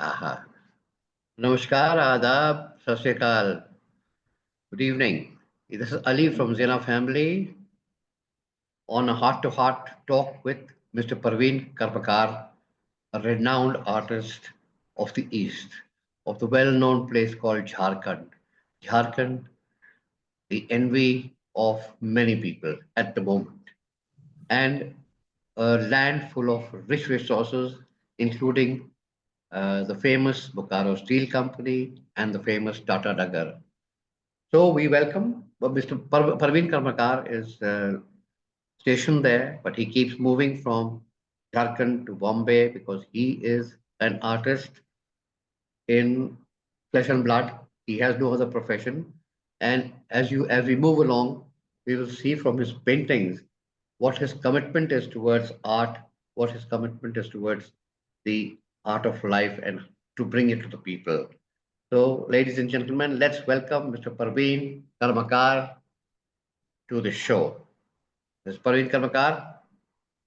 आहा, नमस्कार, आदाब, सत श्री अकाल, good evening. This is Ali from Zena Family on a heart-to-heart talk with Mr. Parveen Karpakar, a renowned artist of the East, of the well-known place called Jharkhand. Jharkhand, the envy of many people at the moment, and a land full of rich resources, including the famous Bokaro Steel Company and the famous Tata Nagar. So we welcome Mr. Parveen Karmakar is stationed there, but he keeps moving from Jharkhand to Bombay because he is an artist in flesh and blood. He has no other profession. And as we move along, we will see from his paintings what his commitment is towards art, what his commitment is towards the art of life and to bring it to the people. So, ladies and gentlemen, let's welcome Mr. Parveen Karmakar to the show. Mr. Parveen Karmakar.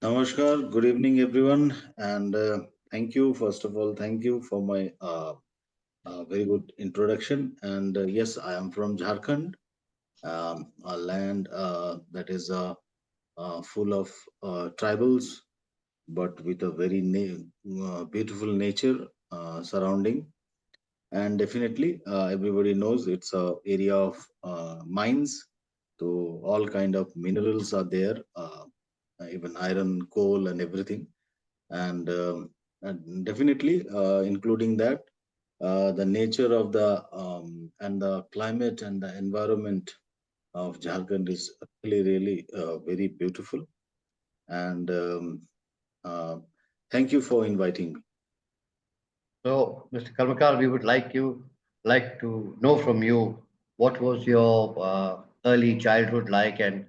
Namaskar, good evening, everyone, and thank you. First of all, thank you for my very good introduction. And yes, I am from Jharkhand, a land that is full of tribals, but with a very beautiful nature surrounding. And definitely, everybody knows it's a area of mines, so all kind of minerals are there. Even iron, coal, and everything. And definitely, including that, the nature of the and the climate and the environment of Jharkhand is really very beautiful. And uh, thank you for inviting me. So, Mr. Karmakar, we would like to know from you what was your early childhood like and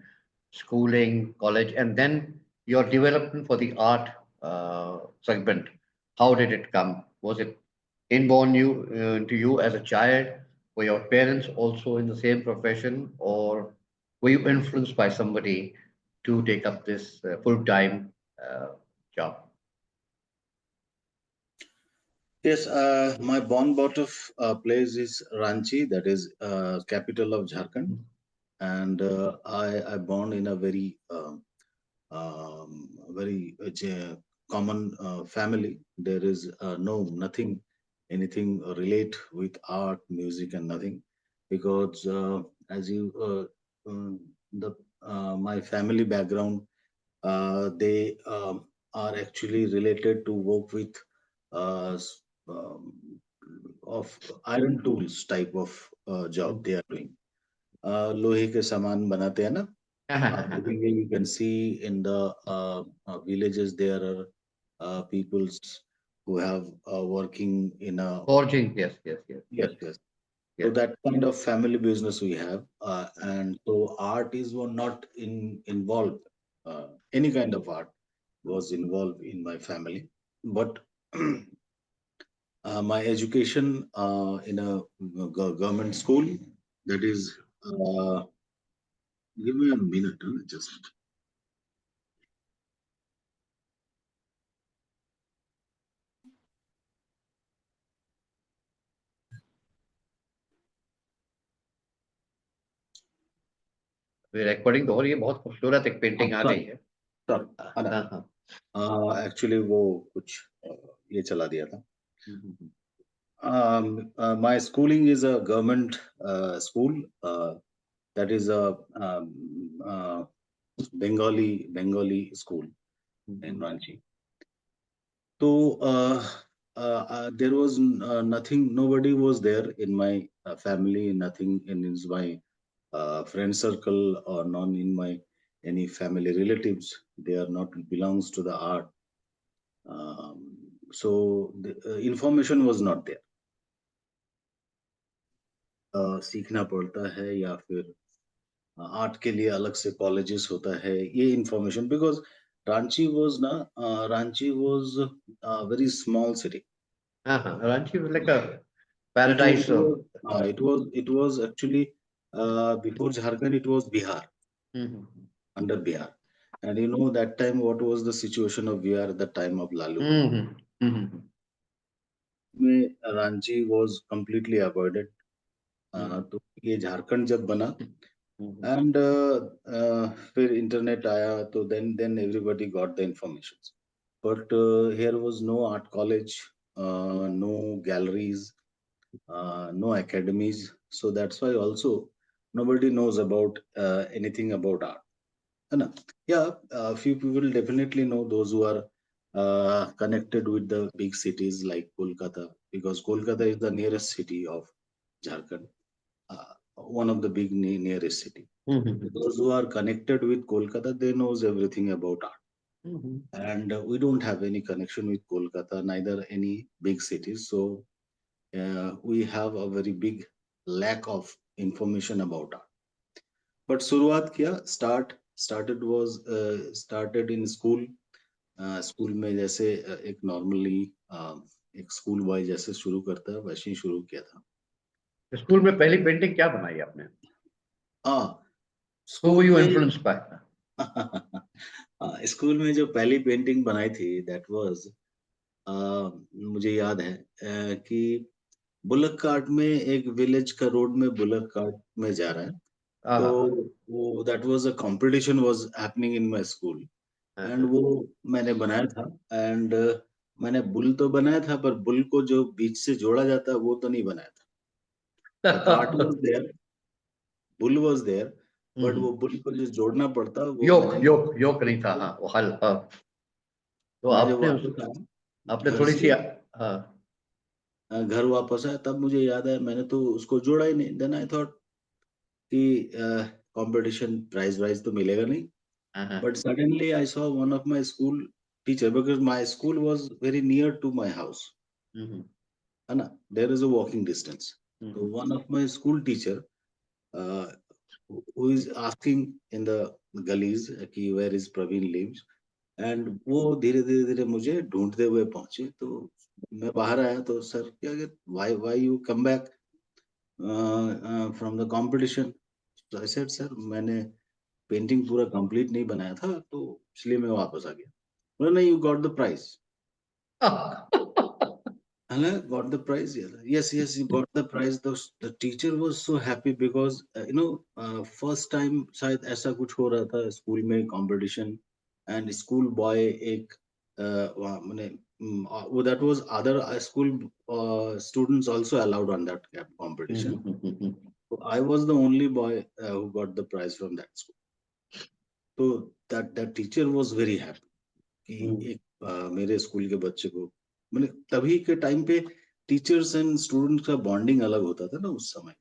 schooling, college, and then your development for the art segment. How did it come? Was it inborn into you as a child? Were your parents also in the same profession, or were you influenced by somebody to take up this full-time job? Yes, my born bought of place is Ranchi, that is capital of Jharkhand, and I born in a very common family. There is nothing, anything relate with art, music, and nothing, because as you the my family background, they are actually related to work with uh, s- um, of iron tools type of job they are doing. लोहे के सामान बनाते हैं ना. Basically, you can see in the villages there are peoples who have working in a. Forging, yes, yes, yes, Yes, yes, yes. So yes. that kind of family business we have, and so art is one not involved. Any kind of art was involved in my family, but my education in a government school, that is. Give me a minute, just. Recording तो हो रही है, बहुत खूबसूरत एक painting आ गई है. Sir, हाँ, हाँ. एक्चुअली वो कुछ ये चला दिया था. हम्म. My schooling is a government school. That is a Bengali school in Ranchi. So there was nothing. Nobody was there in my family. Nothing in my friend circle or none in my any family relatives. They are not belongs to the art. So the information was not there. सीखना पड़ता है या फिर art के लिए अलग से colleges होता है, ये इंफॉर्मेशन, बिकॉज रांची वाज ना, Ranchi was very small city. Ranchi was like a it was paradise it of. was, it was actually before Jharkhand it was Bihar, Mhm. under Bihar. And you know that time what was the situation of Bihar at the time of Lalu. Mhm. Mhm. में Ranchi was completely avoided. हम्म, तो ये झारखंड जब बना हम्म, and फिर internet आया तो then everybody got the information. But here was no art college, no galleries, no academies. So that's why also nobody knows about anything about art. है ना? Yeah, few people definitely know, those who are connected with the big cities like Kolkata, because Kolkata is the nearest city of Jharkhand, one of the big nearest city. Hmm, Those who are connected with Kolkata, they knows everything about art. Hmm, And we don't have any connection with Kolkata, neither any big cities. So we have a very big lack of information about art. But शुरुआत किया, started in school. School में जैसे एक normally एक school boy जैसे शुरू करता है वैसे ही शुरू किया था। स्कूल में पहली पेंटिंग क्या बनाई आपने? हाँ, Who were स्कूल you में influenced by? स्कूल में जो पहली पेंटिंग बनाई थी दैट वाज, मुझे याद है कि बुलक कार्ट में, एक विलेज का रोड में बुलक कार्ट में जा रहा है, तो हाँ, वो that was a competition was happening in my school and हाँ, वो मैंने बनाया था। एंड मैंने बुल तो बनाया था, पर बुल को जो बीच से जोड़ा जाता है वो तो नहीं बनाया था। द कार्ट वाज हाँ। There, bull was there, but वो बुल को जो जोड़ना पड़ता वो योक मैंने योक योक नहीं था, हाँ वो हल, हाँ। तो मैं जब आपने वापस आया आपने घर थोड़ी सी, से, हाँ। घर वापस आया तब मुझे याद आया मैंने तो उसको जोड़ा ही नहीं। देन आई थॉट कि कंपटीशन प्राइज वाइज तो मिलेगा नहीं। हाँ, हाँ, But suddenly I saw one of my school teacher, because my school was very near to my house. हम्म, है ना? There is a walking distance. So hmm, one of my school teacher, uh, who is asking in the gullies कि where is Praveen lives, and वो धीरे धीरे धीरे मुझे ढूंढते हुए पहुंचे। तो मैं बाहर आया तो सर क्या, why you come back from the competition? So I said sir मैंने पेंटिंग पूरा कंप्लीट नहीं बनाया था तो इसलिए मैं वापस आ गया। बोला नहीं, you got the prize. Hala got the prize. Yes, you got the prize. The teacher was so happy because first time शायद ऐसा कुछ हो रहा था स्कूल में कंपटीशन, एंड स्कूल बॉय एक वहाँ मैंने वो that was other school students also allowed on that competition. So I was the only boy who got the prize from that school. So that teacher was very happy कि एक मेरे school के बच्चे को, मैंने तभी के टाइम पे टीचर्स एंड स्टूडेंट्स का बॉन्डिंग अलग होता था ना उस समय।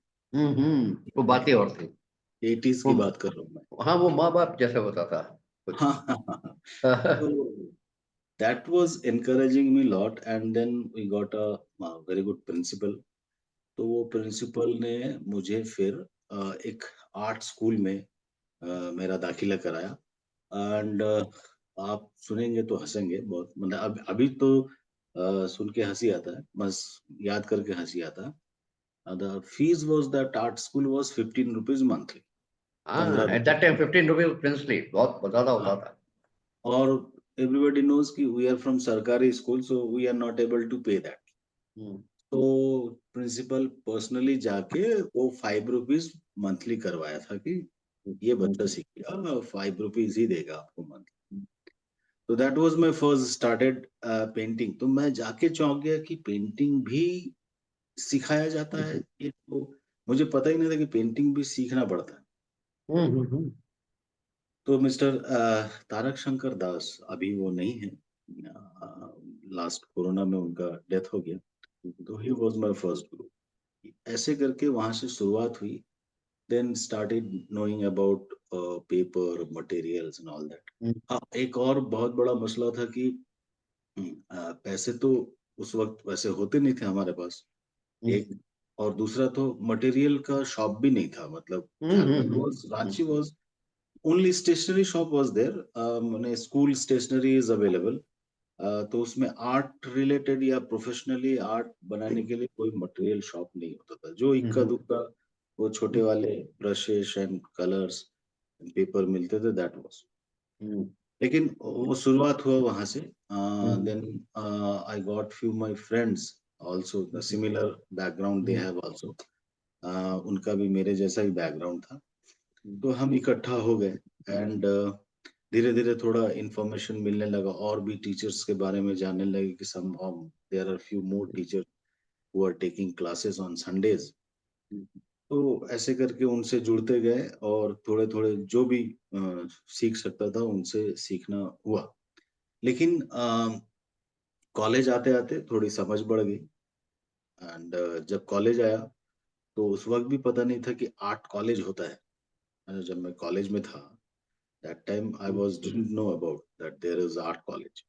वो बातें और थी। 80s वो, की बात कर रहा हूँ मैं। हाँ, वो माँ बाप जैसे होता था कुछ। हाँ हाँ हाँ। तो that was encouraging me lot and then we got a very good principal. तो वो प्रिंसिपल ने मुझे फिर एक आर्ट स्कूल में मेरा दाखिला कराया। एंड आप सुनेंगे तो हंसेंगे बहुत, मतलब अभी तो सुन के हंसी आता है, बस याद करके हंसी आता है। The fees was that art school was 15 rupees monthly, हाँ, 15 एट रुपए। दैट टाइम 15 रुपीज प्रिंसली बहुत ज्यादा हाँ, होता था। और एवरीबॉडी नोज कि वी आर फ्रॉम सरकारी school, so we are not able to pay that. Hmm, तो प्रिंसिपल पर्सनली जाके वो 5 रुपीज मंथली करवाया था कि ये बच्चा सीखेगा, 5 रुपीज ही देगा आपको मंथली। तो that was my first started painting. तो मैं जाके चौंक गया कि पेंटिंग भी सिखाया जाता है, ये तो मुझे पता ही नहीं था कि पेंटिंग भी सीखना पड़ता है। हम्म, तो मिस्टर तारक शंकर दास, अभी वो नहीं है, लास्ट कोरोना में उनका डेथ हो गया। तो ही वाज माय फर्स्ट गुरु। ऐसे करके वहां से शुरुआत हुई। Then started knowing about paper materials and all that. हाँ, एक और बहुत बड़ा मसला था कि पैसे तो उस वक्त वैसे होते नहीं थे हमारे पास, एक, और दूसरा तो मटेरियल का शॉप भी नहीं था। मतलब Jharkhand was, Ranchi was, only stationery shop was there, माने स्कूल स्टेशनरी इज अवेलेबल। तो उसमें आर्ट रिलेटेड या प्रोफेशनली आर्ट बनाने के लिए कोई मटेरियल शॉप नहीं होता था। जो इक्का दुक्का वो छोटे वाले ब्रशेस एंड कलर्स पेपर मिलते थे, दैट वाज। लेकिन वो शुरुआत हुआ वहां से। Then I got few my friends also the similar background they have also. उनका भी मेरे जैसा ही बैकग्राउंड था, तो हम इकट्ठा हो गए एंड धीरे धीरे थोड़ा इंफॉर्मेशन मिलने लगा और भी टीचर्स के बारे में जानने लगे कि some there are few more teacher who are taking classes on Sundays. तो ऐसे करके उनसे जुड़ते गए और थोड़े थोड़े जो भी सीख सकता था उनसे सीखना हुआ। लेकिन कॉलेज आते आते थोड़ी समझ बढ़ गई एंड जब कॉलेज आया तो उस वक्त भी पता नहीं था कि आर्ट कॉलेज होता है। जब मैं कॉलेज में था that time I was didn't know about that there is art college।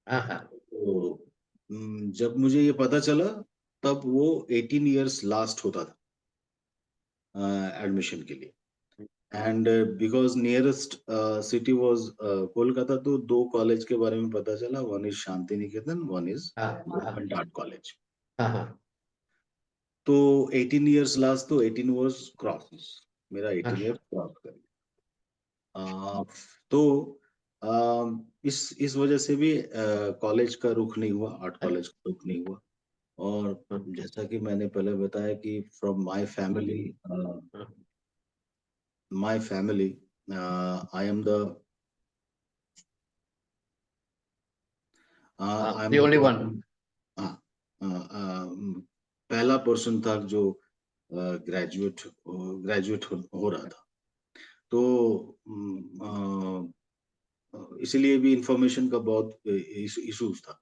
तो जब मुझे ये पता चला तब वो 18 इयर्स लास्ट होता था एडमिशन के लिए and because nearest city was Kolkata, तो दो कॉलेज के बारे में पता चला, one is Shanti Niketan, one is government art college. तो 18 इयर्स लास्ट, तो 18 वाज क्रॉस, मेरा 18 इयर्स क्रॉस कर गया। तो इस वजह से भी कॉलेज का रुख नहीं हुआ, आर्ट कॉलेज का रुख नहीं हुआ। और जैसा कि मैंने पहले बताया कि from my family I am the I am the only one। पहला पर्सन था जो ग्रेजुएट हो रहा था। तो इसीलिए भी इंफॉर्मेशन का बहुत इश्यूज था।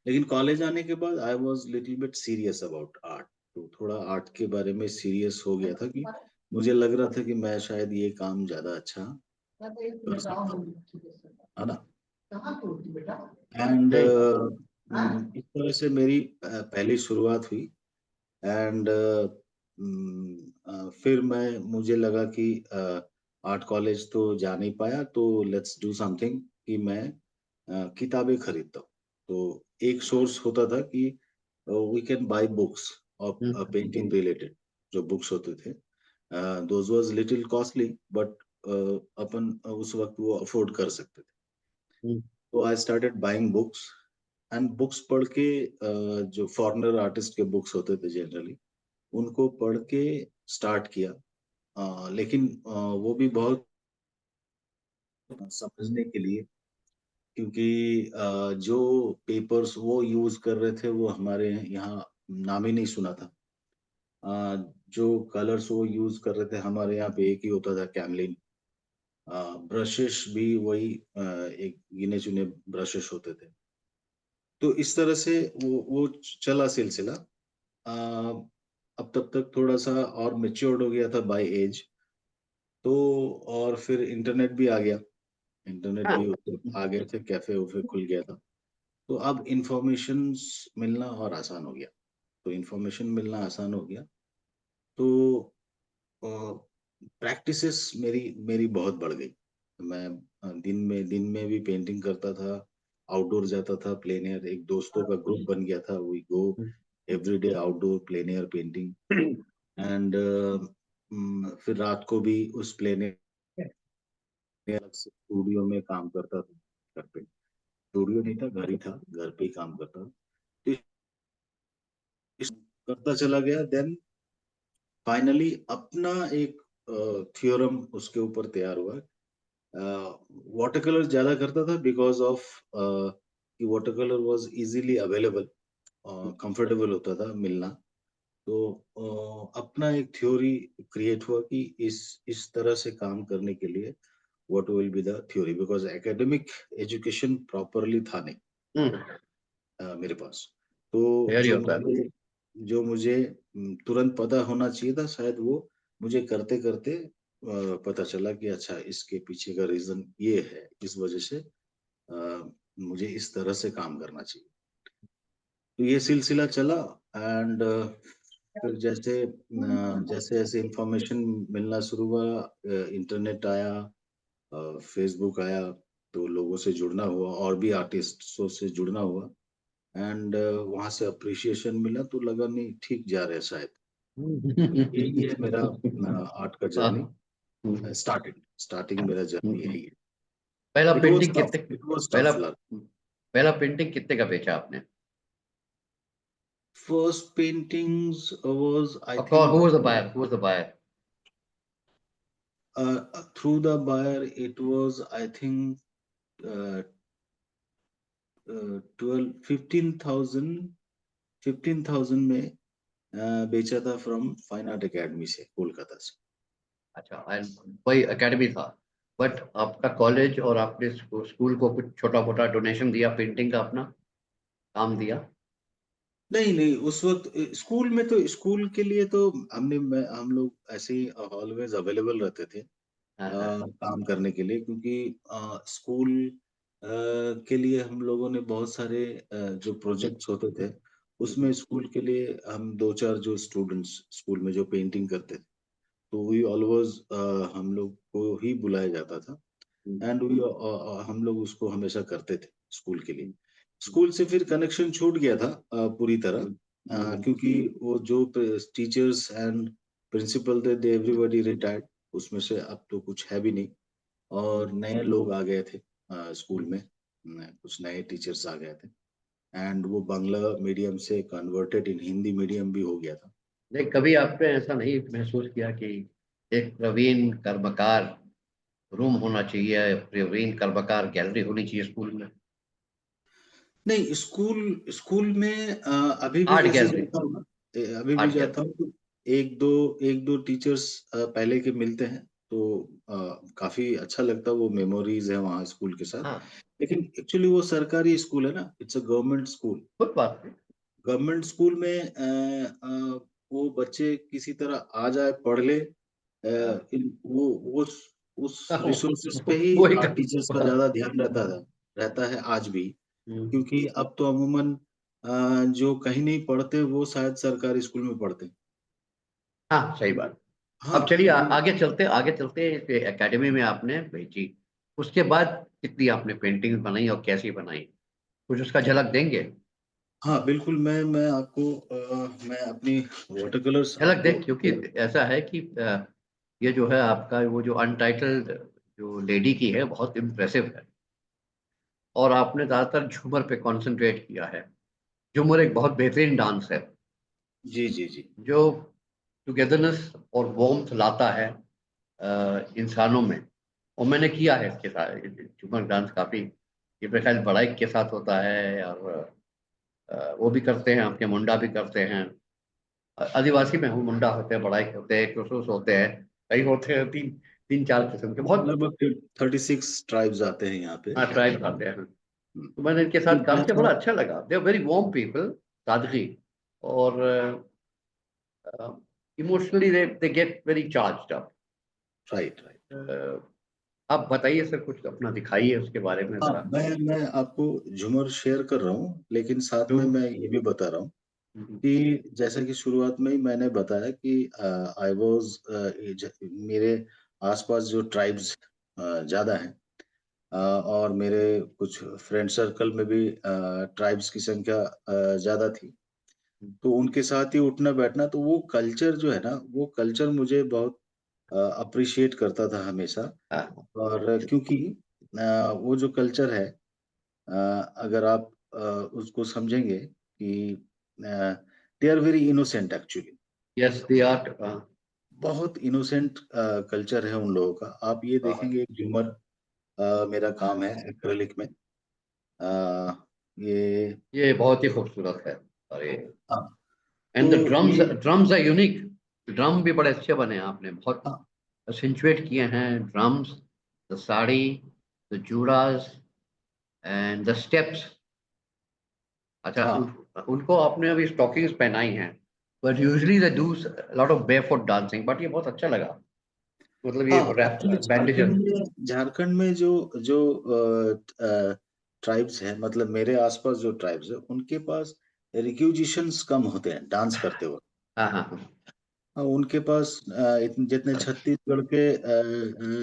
लेकिन कॉलेज आने के बाद I was little bit serious about art, तो थोड़ा आर्ट के बारे में सीरियस हो गया था कि मुझे लग रहा था कि मैं शायद ये काम ज्यादा अच्छा कर सकता हूँ, है ना। एंड इस तरह से मेरी पहली शुरुआत हुई एंड फिर मुझे लगा कि आर्ट कॉलेज तो जा नहीं पाया, तो लेट्स डू समथिंग कि मैं किताबें खरीदता हूँ। तो एक सोर्स होता था कि we can buy books of painting related, जो बुक्स होते थे those was little costly, but अपन उस वक्त वो अफोर्ड कर सकते थे। तो I started buying books and books पढ़ के जो फॉरेनर आर्टिस्ट के बुक्स होते थे जनरली, उनको पढ़ के स्टार्ट किया। लेकिन वो भी बहुत समझने के लिए, क्योंकि जो पेपर्स वो यूज कर रहे थे वो हमारे यहाँ नाम ही नहीं सुना था। जो कलर्स वो यूज कर रहे थे हमारे यहाँ पे एक ही होता था, कैमलिन। ब्रशेस भी वही एक गिने चुने ब्रशेस होते थे। तो इस तरह से वो चला सिलसिला। अब तब तक थोड़ा सा और मेच्योर्ड हो गया था बाय एज, तो और फिर इंटरनेट भी आ गया, इंटरनेट भी आ गए थे, कैफे उफे खुल गया था। तो अब इंफॉर्मेशन मिलना और आसान हो गया, तो इंफॉर्मेशन मिलना आसान हो गया। तो प्रैक्टिसेस मेरी मेरी बहुत बढ़ गई। मैं दिन में भी पेंटिंग करता था, आउटडोर जाता था प्लेन एयर, एक दोस्तों का ग्रुप बन गया था, we go everyday outdoor plein air painting and फिर रात को भी उस प्लेन एयर स्टूडियो में काम करता था। घर पे स्टूडियो नहीं था, घर ही था, घर पे ही काम करता था। तो करता चला गया, देन फाइनली अपना एक थ्योरम उसके ऊपर तैयार हुआ। वाटर कलर ज्यादा करता था बिकॉज ऑफ कि water colour was easily available, comfortable होता था मिलना। तो अपना एक थ्योरी क्रिएट हुआ कि इस तरह से काम करने के लिए what will be the theory, because academic education properly था नहीं मेरे पास। तो जो मुझे तुरंत पता होना चाहिए था, शायद वो मुझे करते करते पता चला कि अच्छा इसके पीछे का रीजन ये है, इस वजह से मुझे इस तरह से काम करना चाहिए। तो ये सिलसिला चला एंड फिर जैसे जैसे जैसे इंफॉर्मेशन मिलना शुरू हुआ, इंटरनेट आया, फेसबुक आया, तो लोगों से जुड़ना हुआ और भी आर्टिस्टों से जुड़ना हुआ एंड वहां से अप्रिशिएशन मिला, तो लगा नहीं ठीक जा रहा है शायद। यही है मेरा आर्ट का जर्नी। स्टार्टिंग मेरा जर्नी यही है। पहला इट पेंटिंग वाज कितने टफ। पहला पेंटिंग कितने का बेचा आपने? first paintings was, I Of course, think, who was the buyer? Who was the buyer? through the buyer, it was, I think, uh, 12, 15,000 में बेचा था फ्रॉम फाइन आर्ट एकेडमी से, कोलकाता से। अच्छा, वही एकेडमी था, बट आपका कॉलेज और आपने स्कूल को कुछ छोटा मोटा डोनेशन दिया, पेंटिंग का अपना काम दिया? नहीं नहीं, उस वक्त स्कूल में, तो स्कूल के लिए तो हम लोग ऐसे ही ऑलवेज अवेलेबल रहते थे हाँ हाँ। काम करने के लिए, क्योंकि स्कूल के लिए हम लोगों ने बहुत सारे जो प्रोजेक्ट्स होते थे, उसमें स्कूल के लिए हम दो चार जो स्टूडेंट्स स्कूल में जो पेंटिंग करते थे, तो वी ऑलवेज हम लोग को ही बुलाया जाता था, एंड वी हम लोग उसको हमेशा करते थे स्कूल के लिए। स्कूल से फिर कनेक्शन छूट गया था पूरी तरह, क्योंकि वो जो टीचर्स एंड प्रिंसिपल थे, दे एवरीबॉडी रिटायर्ड, उसमें से अब तो कुछ है भी नहीं, और नए लोग आ गए थे स्कूल में, कुछ नए टीचर्स आ गए थे, एंड वो बांग्ला मीडियम से कन्वर्टेड इन हिंदी मीडियम भी हो गया था। नहीं, कभी आपने ऐसा नहीं महसूस किया कि एक प्रवीण कर्मकार रूम होना चाहिए, प्रवीण कर्मकार गैलरी होनी चाहिए स्कूल में? नहीं, स्कूल स्कूल में अभी भी आर्ट जैसे गैलरी। जाता हूँ ना, अभी भी आर्ट जाता गैलरी। हूँ तो एक दो टीचर्स पहले के मिलते हैं, तो काफी अच्छा लगता है, वो मेमोरीज है वहाँ स्कूल के साथ। हाँ, लेकिन एक्चुअली वो सरकारी स्कूल है ना, इट्स अ गवर्नमेंट स्कूल। खुद बात है। गवर्नमेंट स्कूल में वो बच्चे किसी तरह आ जाए, पढ़ ले, हाँ, वो उस रिसोर्सेज पे ही वही टीचर्स का ज्यादा ध्यान रहता है आज भी, हम्म, क्योंकि अब तो अमूमन जो कहीं नहीं पढ़ते वो शायद सरकारी स्कूल में पढ़ते हैं। हाँ, सही बात। हाँ, अब चलिए वो आगे चलते एकेडमी में आपने भेजी, उसके बाद कितनी आपने पेंटिंग बनाई और कैसी बनाई, कुछ उसका झलक देंगे? हाँ, बिल्कुल, मैं आपको मैं अपनी वाटर कलर्स झलक आपको दें, क्योंकि ऐसा है कि ये जो है आपका वो जो अनटाइटल्ड जो लेडी की है बहुत इम्प्रेसिव है, और आपने ज़्यादातर झूमर पे कंसंट्रेट किया है। झूमर एक बहुत बेहतरीन डांस है जी, जी, जी। जो टुगेदरनेस और वार्मथ लाता है इंसानों में। और मैंने किया है इसके साथ, झूमर डांस काफ़ी, ये मेरे ख्याल बड़ाई के साथ होता है, और वो भी करते हैं, आपके मुंडा भी करते हैं। आदिवासी में हूँ, मुंडा होते हैं, बड़ाई होते हैं, क्रोसोस होते हैं, कई होते हैं, तीन तीन चार किस्म के बहुत। लगभग 36 ट्राइब्स आते हैं यहाँ पे। हाँ, ट्राइब आते हैं। हम्म, तो मैंने इनके तो साथ काम किया, जैसा बड़ा अच्छा लगा। They are very warm people, सादगी, और emotionally they get very charged up. Right, right. आप बताइए सर, कुछ अपना दिखाइए उसके बारे में हाँ, जरा। मैं आपको झूमर शेयर कर रहा हूँ, लेकिन साथ जो में मैं ये भी बता रहा हूँ कि जैसा कि शुरुआत में ही मैंने बताया कि आई वाज मेरे आसपास जो ट्राइब्स ज़्यादा हैं, और मेरे कुछ फ्रेंड सर्कल में भी ट्राइब्स की संख्या ज़्यादा थी। तो उनके साथ ही उठना बैठना, तो वो कल्चर जो है ना, वो कल्चर मुझे बहुत अप्रिशिएट करता था हमेशा। हाँ, और क्योंकि वो जो कल्चर है, अगर आप उसको समझेंगे कि they are very innocent actually. Yes they are. बहुत इनोसेंट कल्चर है उन लोगों का। आप ये देखेंगे, एक झूमर मेरा काम है एक्रेलिक में। अ, ये ये बहुत ही खूबसूरत है। अरे, हाँ, एंड तो द ड्रम्स, ये ड्रम्स आर यूनिक। ड्रम भी बड़े अच्छे बने हैं, आपने बहुत हाँ, एक्सेंचुएट किए हैं ड्रम्स, द साड़ी, द जूड़ास एंड द स्टेप्स। अच्छा, हाँ, उनको आपने अभी स्टॉकिंग्स पहनाई हैं, but usually they do lot of barefoot dancing, but ये बहुत अच्छा लगा, मतलब ये हाँ, रैप एक्चुअली बैंडेज। झारखंड में जो जो ट्राइब्स हैं, मतलब मेरे आसपास जो ट्राइब्स है, उनके पास रिक्यूजिशंस कम होते हैं डांस करते वक्त। हाँ हाँ हाँ। उनके पास जितने छत्तीसगढ़ के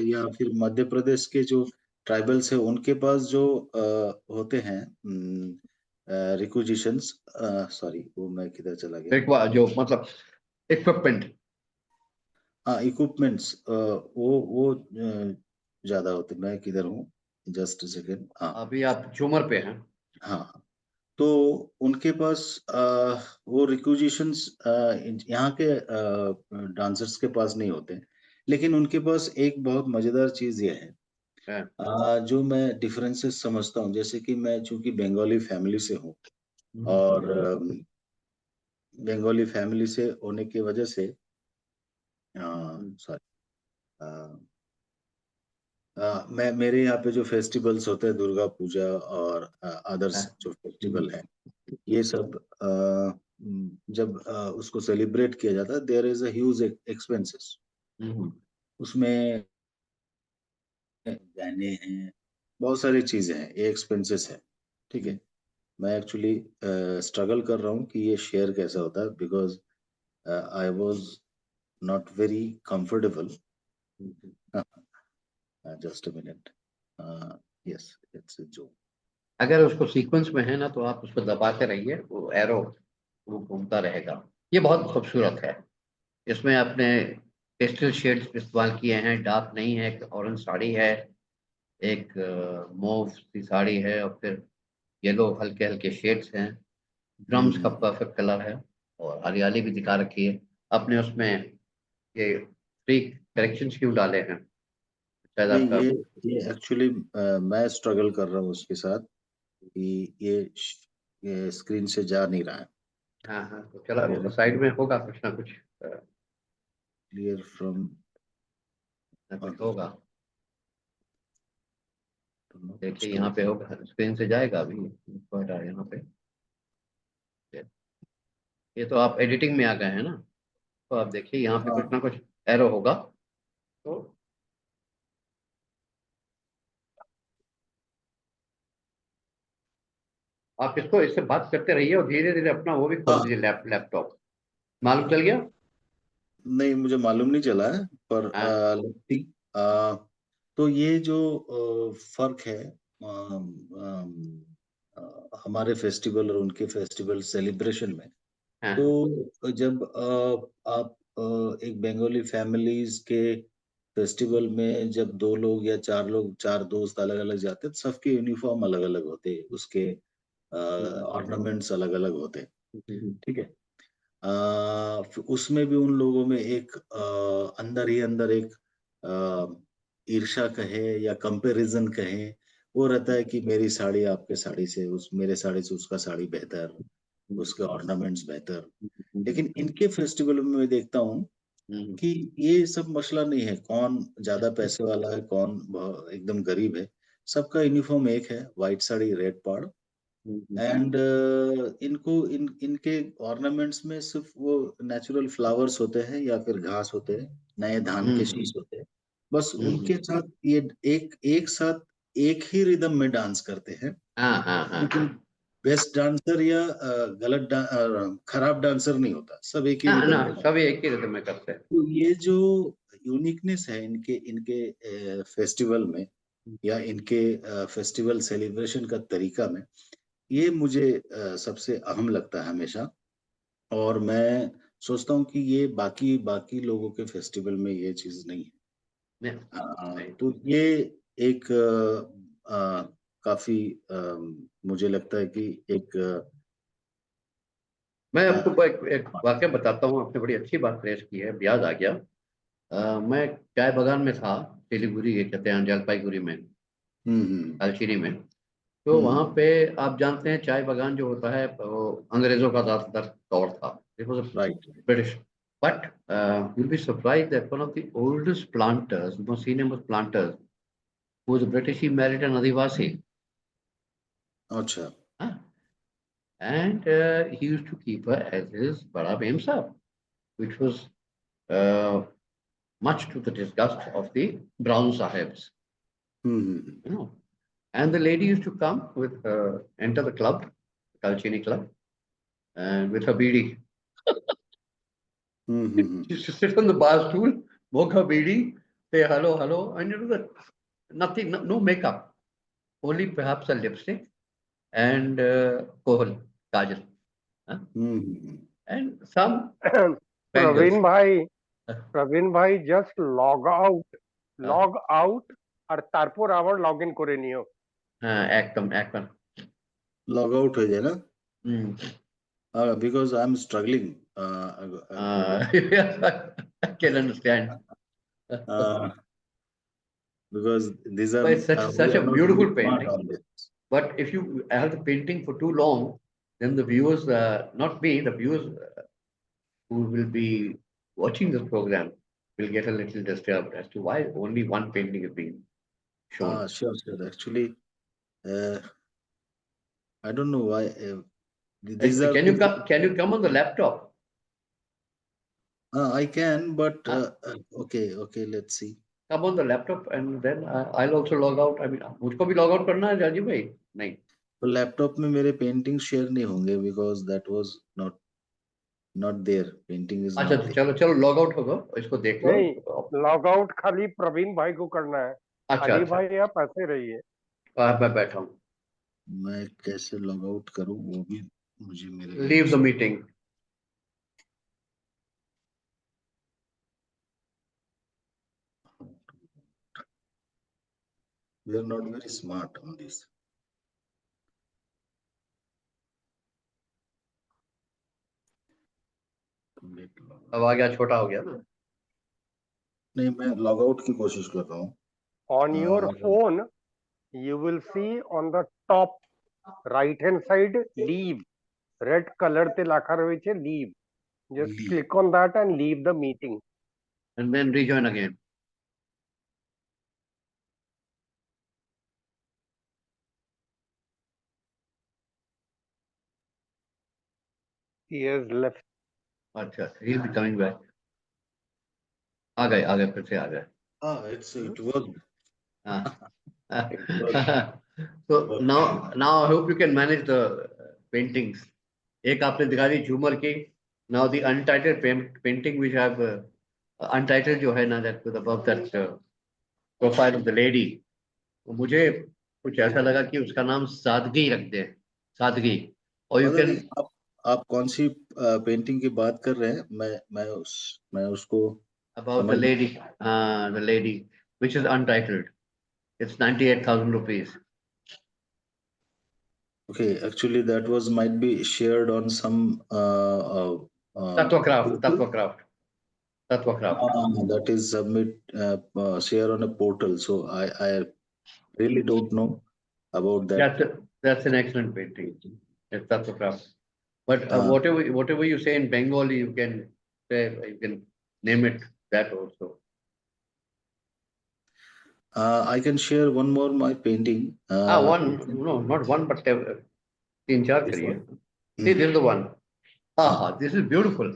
या फिर मध्य प्रदेश के जो ट्राइबल्स है, उनके पास जो होते हैं रिक्यूजिशंस, सॉरी, वो मैं किधर चला गया। जो मतलब इक्विपमेंट। हाँ, इक्विपमेंट्स वो ज्यादा होते। मैं किधर हूँ, जस्ट सेकेंड। हाँ, अभी आप झूमर पे हैं। हाँ, हाँ। तो उनके पास वो रिक्विजिशंस यहाँ के डांसर्स के पास नहीं होते, लेकिन उनके पास एक बहुत मजेदार चीज ये है, हाँ, जो मैं डिफरेंसेस समझता हूँ, जैसे कि मैं चूंकि बंगाली फैमिली से हूँ, और बंगाली फैमिली से होने की वजह से, सॉरी, मैं मेरे यहाँ पे जो फेस्टिवल्स होते हैं, दुर्गा पूजा और अदर्स हाँ, जो फेस्टिवल है, ये सब जब उसको सेलिब्रेट किया जाता है, there is a huge expenses उसमें, गहने हैं, बहुत सारी चीजें हैं, ये एक्सपेंसेस है। ठीक है, मैं एक्चुअली स्ट्रगल कर रहा हूँ कि ये शेयर कैसा होता है, because I was not very comfortable. Just a minute, yes, it's जो, अगर उसको सीक्वेंस में है ना तो आप उसको दबाते रहिए, वो एरो वो घूमता रहेगा। ये बहुत खूबसूरत है। इसमें आपने पेस्टल शेड्स इस्तेमाल किए हैं, डार्क नहीं है। एक ऑरेंज साड़ी है, एक मोव सी साड़ी है, और फिर येलो हल्के हल्के शेड्स हैं। ड्रम्स का परफेक्ट कलर है, और हरियाली भी दिखा रखी है। आपने उसमें ये फ्री करेक्शंस क्यों डाले हैं? शायद नहीं, आपका। ये एक्चुअली मैं स्ट्रगल कर रहा हूँ उसके साथ कि ये स्क्रीन से जा नहीं रहा है। हाँ हाँ, तो चला वो साइड में होगा कुछ ना कुछ, क्लियर फ्रॉम, ना कुछ होगा। देखिए यहाँ पे स्टॉप। होगा, स्क्रीन से जाएगा अभी। यहाँ पे ये तो आप एडिटिंग में आ गए हैं ना, तो आप देखिए यहाँ पे कुछ हाँ, ना कुछ एरो होगा। तो आप इसको इससे बात करते रहिए, और धीरे धीरे अपना वो भी खोल हाँ, दीजिए, लैपटॉप। मालूम चल गया? नहीं मुझे मालूम नहीं चला है, पर हाँ लेट्स सी। तो ये जो फर्क है, हमारे फेस्टिवल और उनके फेस्टिवल सेलिब्रेशन में, हाँ। तो जब आप एक बंगाली फैमिलीज के फेस्टिवल में जब दो लोग या चार लोग, चार दोस्त अलग अलग जाते हैं, तो सबके यूनिफॉर्म अलग अलग होते हैं, उसके हम्म, ऑर्नामेंट्स अलग अलग होते हैं। हम्म, ठीक है, उसमें भी उन लोगों में एक अंदर ही अंदर एक ईर्ष्या कहे या कंपैरिजन कहे, वो रहता है कि मेरी साड़ी आपके साड़ी से, उस मेरे साड़ी से उसका साड़ी बेहतर, उसके ऑर्नामेंट्स बेहतर। लेकिन इनके फेस्टिवल में मैं देखता हूँ हम्म, कि ये सब मसला नहीं है, कौन ज्यादा पैसे वाला है, कौन एकदम गरीब है। सबका यूनिफॉर्म एक है, व्हाइट साड़ी रेड पाड़। एंड इनको इनके ऑर्नामेंट्स में सिर्फ वो नेचुरल फ्लावर्स होते हैं या फिर घास होते हैं, नए धान के शीश होते हैं। बस उनके साथ ये एक एक साथ एक ही रिदम में डांस करते हैं। हाँ हाँ हाँ लेकिन हाँ बेस्ट डांसर या खराब डांसर नहीं होता, सब एक ही हाँ रिदम ना, में डांस। सभी एक ही रिदम में करते हैं। तो ये जो यूनिकनेस है इनके इनके फेस्टिवल में, या इनके फेस्टिवल सेलिब्रेशन का तरीका में, ये मुझे सबसे अहम लगता है हमेशा। और मैं सोचता हूँ कि ये बाकी बाकी लोगों के फेस्टिवल में ये चीज नहीं है। नहीं, नहीं। तो ये एक काफी मुझे लगता है कि एक मैं अ, आपको एक वाक्य बताता हूँ। आपने बड़ी अच्छी बात पेश की है, याद आ गया। मैं चाय बागान में था, सिलीगुड़ी ये कहते हैं, जलपाईगुड़ी में, हम्म, दालचीनी में। तो वहाँ हम्म, पे आप जानते हैं, चाय बागान जो होता है वो अंग्रेजों का दौर था। It was right. British. But you'll be surprised that one of the oldest planters, most senior most planters, who was a British, he married an Adivasi. अच्छा। Huh? And he used to keep her as his Bada Beham Sahib, which was uh, much to the disgust of the Brown Sahibs. Hmm, You know. And the lady used to come with her, enter the club, Kalchini club, and with her beedi. Hmm, She used to sit on the bar stool, smoke her beedi, say hello, hello, and you know that nothing, no makeup, only perhaps a lipstick and kohol, kajal, huh? Hmm, And some bangles. हम्म। प्रवीण भाई, প্রবীণ ভাই just log out আর তারপর আবার log in করে নিও। একদম একদম। Log out हो जाए ना Hmm. because I'm struggling I can understand. uh, because these are But it's we such a are not very beautiful smart painting. on this. But if you have the painting for too long, then the viewers, not me, the viewers who will be watching this program will get a little disturbed as to why only one painting is being shown. Sure, sure. Actually, uh, I don't know why these are Can you come? Can you come on the laptop? I can, but Uh, okay, okay. Let's see. Come on the laptop, and then I'll also log out. I mean, मुझको भी log out करना है जाजी भाई? नहीं. तो laptop में मेरे पेंटिंग शेयर नहीं होंगे because that was not there. Painting is अच्छा not तो there. चलो चलो लॉग आउट होगा, इसको देख लो. नहीं, लॉग आउट खाली प्रवीण भाई को करना है। अच्छा अली अच्छा, भाई आप ऐसे रहिए। मैं बैठा हूँ. मैं कैसे लॉग आउट करूँ वो भी मुझे मेरे लिए Leave the meeting. we are not very smart on this. अब आ गया, छोटा हो गया ना. नहीं मैं लॉग आउट की कोशिश कर रहा हूँ. On your phone, you will see on the top right hand side leave. Red color te lakha royeche leave. Just Leave. click on that and leave the meeting. And then rejoin again. He has left. अच्छा, he'll be coming back. आ गए फिर से आ गए. It was. So now I hope you can manage the paintings. एक आपने दिखा दी झूमर की. Now the untitled painting which I have untitled जो है ना, that was above that profile of the lady. मुझे कुछ ऐसा लगा कि उसका नाम सादगी रख दे. सादगी. और you पता can नहीं आप कौन सी पेंटिंग की बात कर रहे हैं. मैं उसको about समझ the lady which is untitled. It's 98,000 rupees. Okay, actually that was might be shared on some Tattvacraft. portal. That is submit share on a portal. So I really don't know about that. That's an excellent painting. It's Tattvacraft. But Uh, whatever you say in Bengali, you can name it that also. I can share one more my painting. One, no, not one, but तीन चार This करिए. one. See, this is the one. This is beautiful.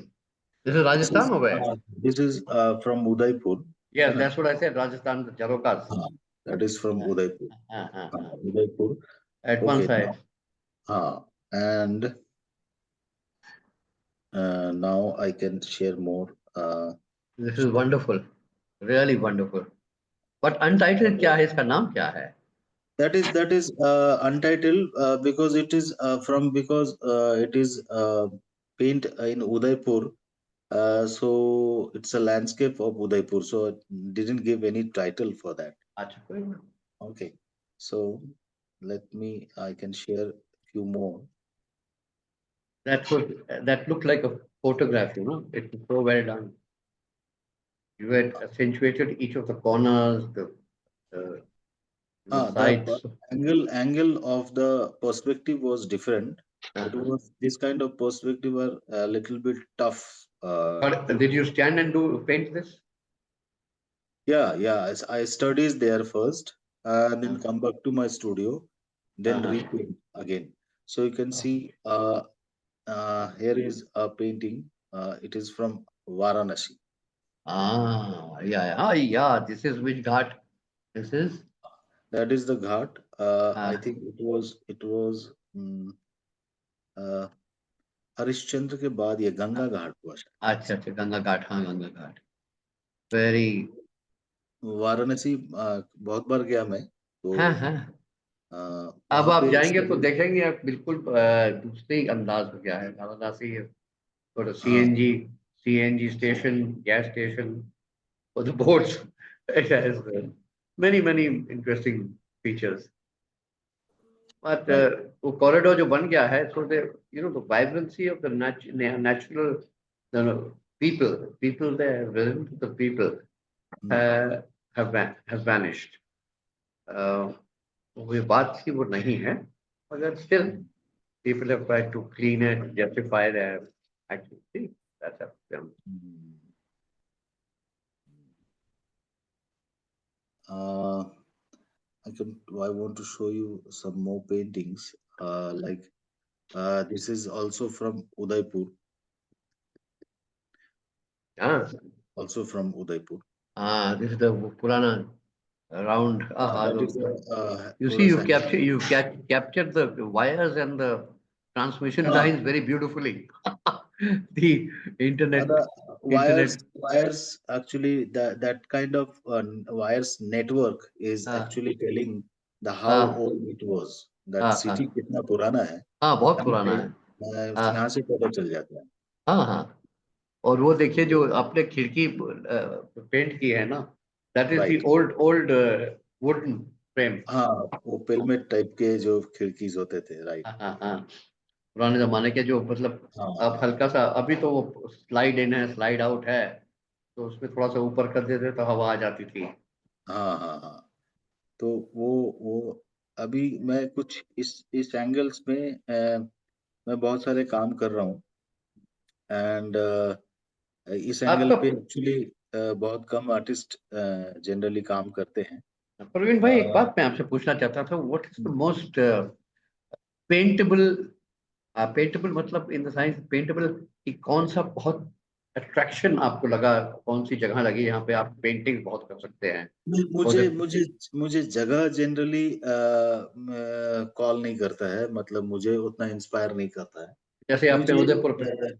This is Rajasthan or where? This is from Udaipur. Yes, that's what I said. Rajasthan, the Jharokas. That is from Udaipur. Uh. Udaipur. At one side. And now I can share more. This is wonderful. Really wonderful. But untitled क्या है? इसका नाम क्या है? That is untitled because it is it is paint in Udaipur. So it's a landscape of Udaipur. So it didn't give any title for that. अच्छा, कोई नहीं. Okay. So I can share few more. That looked like a photograph, you know. It was so well done. You had accentuated each of the corners, the sides. The angle of the perspective was different. It Uh-huh. was this kind of perspective were a little bit tough. But did you stand and paint this? Yeah. I studies there first, and then Uh-huh. come back to my studio, then Uh-huh. repaint again. So you can see here is a painting. It is from Varanasi. Yeah. This is which ghat? This is. That is the ghat. I Uh, think it was Harishchandra के बाद ये गंगा घाट हुआ शायद. अच्छा, गंगा घाट. हाँ, गंगा घाट. Very. Varanasi बहुत बार गया मैं तो हाँ. अब वहां आप पे जाएंगे तो देखेंगे आप बिल्कुल दूसरे ही अंदाज में क्या है. Varanasi sort of CNG station, gas station for the boats. It has many interesting features. but right. वो corridor जो बन गया है, so the the vibrancy of the natural people there, the people uh, have vanished. वो ये बात थी वो नहीं है, मगर still people have tried to clean it, justify their activity. That's up to them. I want to show you some more paintings. This is also from Udaipur. Also from Udaipur. This is the Purana around. That is You see, you captured the wires and the transmission lines very beautifully. The internet. Wires actually that kind of wires network is actually telling the how old it was. That city कितना पुराना है. बहुत पुराना है. यहाँ से पता चल जाता है. हाँ. और वो देखिए जो आपने खिड़की पेंट की है ना, that is the old wooden frame. हाँ, वो पेलमेट टाइप के जो खिड़कीज होते थे, राइट. हाँ. पुराने जमाने के जो मतलब अब हल्का सा अभी तो वो स्लाइड इन है, स्लाइड आउट है, तो उसमें थोड़ा सा ऊपर कर देते तो हवा आ जाती थी. हाँ. तो वो अभी मैं कुछ इस एंगल्स में मैं बहुत सारे काम कर रहा हूँ. एंड इस एंगल पे एक्चुअली बहुत कम आर्टिस्ट जनरली काम करते हैं. प्रवीण भाई, एक बात मैं आपसे पूछना चाहता था, what is the most paintable मतलब इन द साइंस पेंटेबल कि कौन सा बहुत अट्रैक्शन आपको लगा, कौन सी जगह लगी यहाँ पे आप पेंटिंग बहुत कर सकते हैं? मुझे जगह जनरली कॉल नहीं करता है, मतलब मुझे उतना इंस्पायर नहीं करता है. जैसे आपने उदयपुर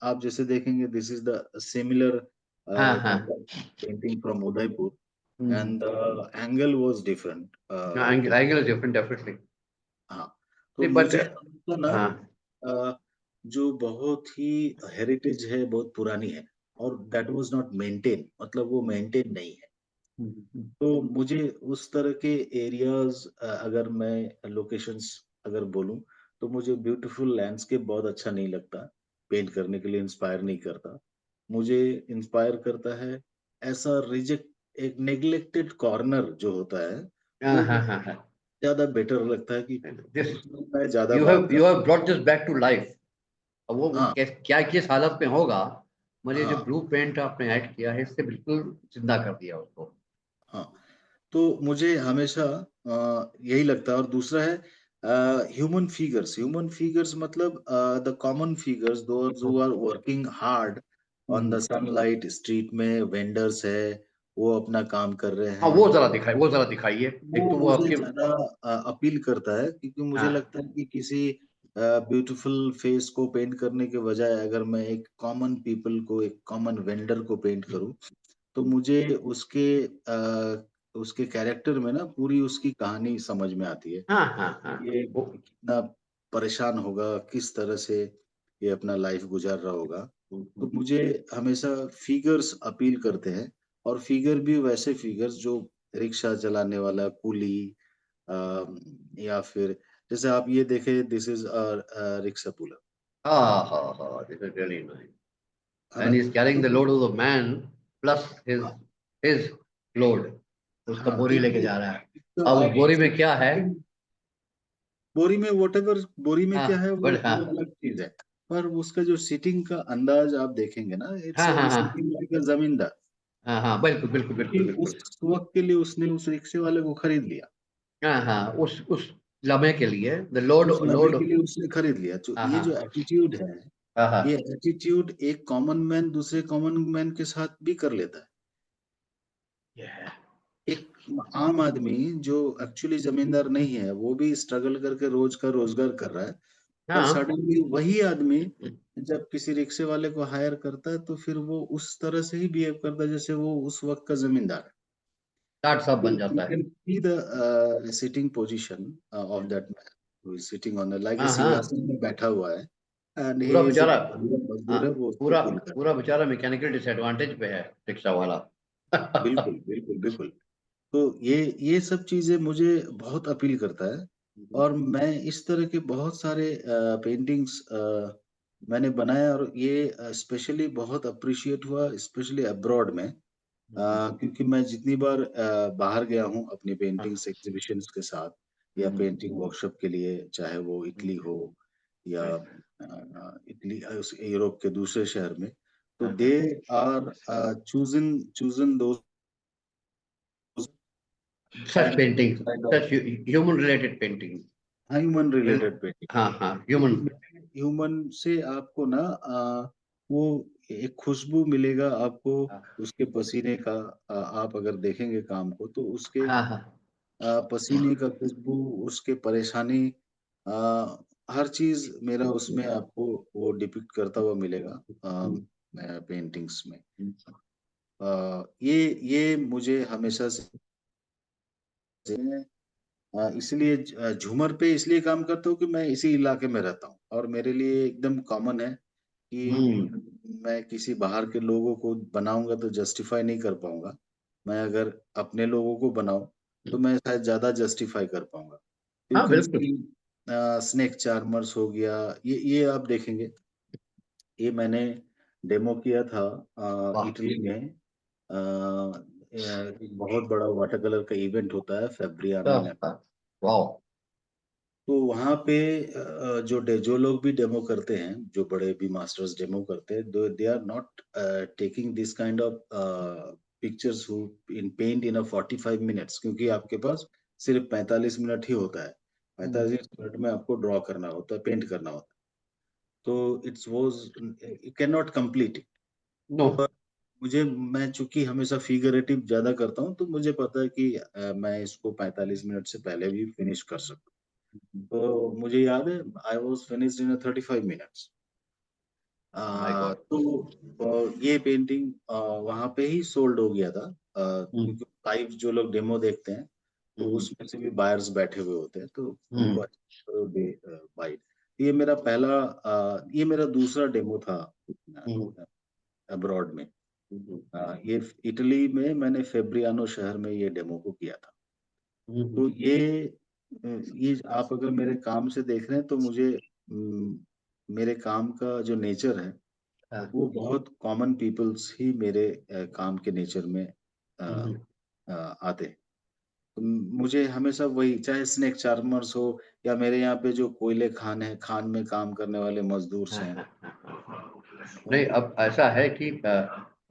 आप जैसे देखेंगे, this is the similar painting from Udaipur and the angle was different. Angle is different definitely. हाँ, तो मुझे तो ना जो बहुत ही हेरिटेज है, बहुत पुरानी है, और दैट वाज नॉट मेंटेन, मतलब वो मेंटेन नहीं है. तो मुझे उस तरह के एरियाज, अगर मैं लोकेशंस अगर बोलूं, तो मुझे ब्यूटीफुल लैंडस्केप बहुत अच्छा नहीं लगता, पेंट करने के लिए इंस्पायर नहीं करता. मुझे इंस्पायर करता है ऐसा एक नेग्लेक्टेड कॉर्नर जो होता है, ज्यादा बेटर लगता है कि मैं ज्यादा you have brought this back to life. अब वो क्या किस हालत में होगा, मुझे जो ब्लू पेंट आपने ऐड किया है इससे बिल्कुल जिंदा कर दिया उसको. हाँ, तो मुझे हमेशा यही लगता है. और दूसरा है ह्यूमन फिगर्स मतलब the common figures, those who are working hard on the sunlight. Street में वेंडर्स है, वो अपना काम कर रहे हैं. वो जरा दिखाइए. एक तो वो मुझे ज्यादा अपील करता है, क्योंकि मुझे लगता है कि किसी ब्यूटीफुल फेस को पेंट करने के बजाय अगर मैं एक कॉमन पीपल को, एक कॉमन वेंडर को पेंट करूं, तो मुझे उसके कैरेक्टर में ना पूरी उसकी कहानी समझ में आती है. ये कितना परेशान होगा, किस तरह से ये अपना लाइफ गुजार रहा होगा. तो मुझे हमेशा फिगर्स अपील करते हैं, और फिगर भी वैसे फिगर्स जो रिक्शा चलाने वाला कुली, या फिर जैसे आप ये देखें, this is rickshaw puller. This is really nice. And he's carrying the load of the man plus his load. उसका बोरी लेके जा रहा है. अब बोरी में क्या है? बोरी में व्हाटएवर बोरी में क्या है वो अलग चीज है, पर उसका जो सिटिंग का अंदाज आप देखेंगे ना, इट्स जमींदार. बिल्कुल. उस वक्त के लिए उसने उस रिक्शे वाले को खरीद लिया. उस लम्हे के लिए लोड के लिए उसने खरीद लिया. तो ये जो एटीट्यूड है, ये एटीट्यूड एक कॉमन मैन दूसरे कॉमन मैन के साथ भी कर लेता है. एक आम आदमी जो एक्चुअली जमींदार नहीं है, वो भी स्ट्रगल करके रोज का रोजगार कर रहा है, पर सडनली वही आदमी जब किसी रिक्शे वाले को हायर करता है, तो फिर वो उस तरह से ही बिहेव करता है जैसे वो उस वक्त का जमींदार है. बन जाता है. See the sitting position of that man who is sitting on like a सिंहासन में बैठा हुआ है, and he is पूरा बेचारा मैकेनिकल डिसएडवांटेज पे है रिक्शा वाला. बिल्कुल. तो ये सब चीजें मुझे बहुत अपील करता है. और मैं इस तरह के बहुत सारे पेंटिंग्स मैंने बनाया, और ये स्पेशली बहुत अप्रिशिएट हुआ, स्पेशली अब्रॉड में। क्योंकि मैं जितनी बार बाहर गया हूँ अपनी पेंटिंग्स एग्जीबिशंस के साथ या पेंटिंग वर्कशॉप के लिए, चाहे वो इटली हो या इटली यूरोप के दूसरे शहर में, तो दे आर चूजन दोस्त Such paintings, such human related paintings. Human related painting. हाँ हाँ, human. ह्यूमन से आपको ना वो एक खुशबू मिलेगा आपको उसके पसीने का। आप अगर देखेंगे काम को तो उसके हाँ हाँ. पसीने का खुशबू, उसके परेशानी, हर चीज मेरा उसमें आपको वो डिपिक्ट करता हुआ मिलेगा पेंटिंग्स में। ये मुझे हमेशा से इसलिए झूमर पे इसलिए काम करता हूँ कि मैं इसी इलाके में रहता हूँ, और मेरे लिए एकदम कॉमन है कि मैं किसी बाहर के लोगों को बनाऊंगा तो जस्टिफाई नहीं कर पाऊंगा। मैं अगर अपने लोगों को बनाऊं तो मैं शायद ज्यादा जस्टिफाई कर पाऊंगा। हाँ क्योंकि बिल्कुल. स्नेक चार्मर्स हो गया, ये आप देखेंगे, ये मैंने डेमो किया था वाह. इटली में। एक बहुत बड़ा वाटर कलर का इवेंट होता है फेब्रियानो में। वाह. तो वहाँ पे जो लोग भी डेमो करते हैं, जो बड़े भी मास्टर्स डेमो करते हैं, they are not taking this kind of pictures in paint in a 45 minutes, क्योंकि आपके पास सिर्फ 45 मिनट ही होता है। 45 मिनट में आपको ड्रॉ करना होता है, पेंट करना होता है। तो it's was you can not complete it. No. मैं चूंकि हमेशा फिगरेटिव ज्यादा करता हूँ, तो मुझे पता है कि मैं इसको 45 मिनट से पहले भी फिनिश कर सकता हूँ। तो मुझे याद है I was finished in 35 minutes. My God. तो ये पेंटिंग वहां पे ही सोल्ड हो गया था, क्योंकि लाइव जो लोग डेमो देखते हैं तो उसमें से भी बायर्स बैठे हुए होते हैं, तो उनको अच्छा दे बाय। ये मेरा दूसरा डेमो था अब्रॉड में। ये इटली में मैंने फेब्रियानो शहर में ये डेमो को किया था। तो ये आप अगर मेरे काम से देख रहे हैं तो मुझे मेरे काम का जो नेचर है वो बहुत कॉमन पीपल्स ही मेरे काम के नेचर में आते हैं। तो मुझे हमेशा वही, चाहे स्नेक चार्मर्स हो या मेरे यहाँ पे जो कोयले खान है, खान में काम करने वाले मजदूर हैं। नहीं, अब ऐसा है कि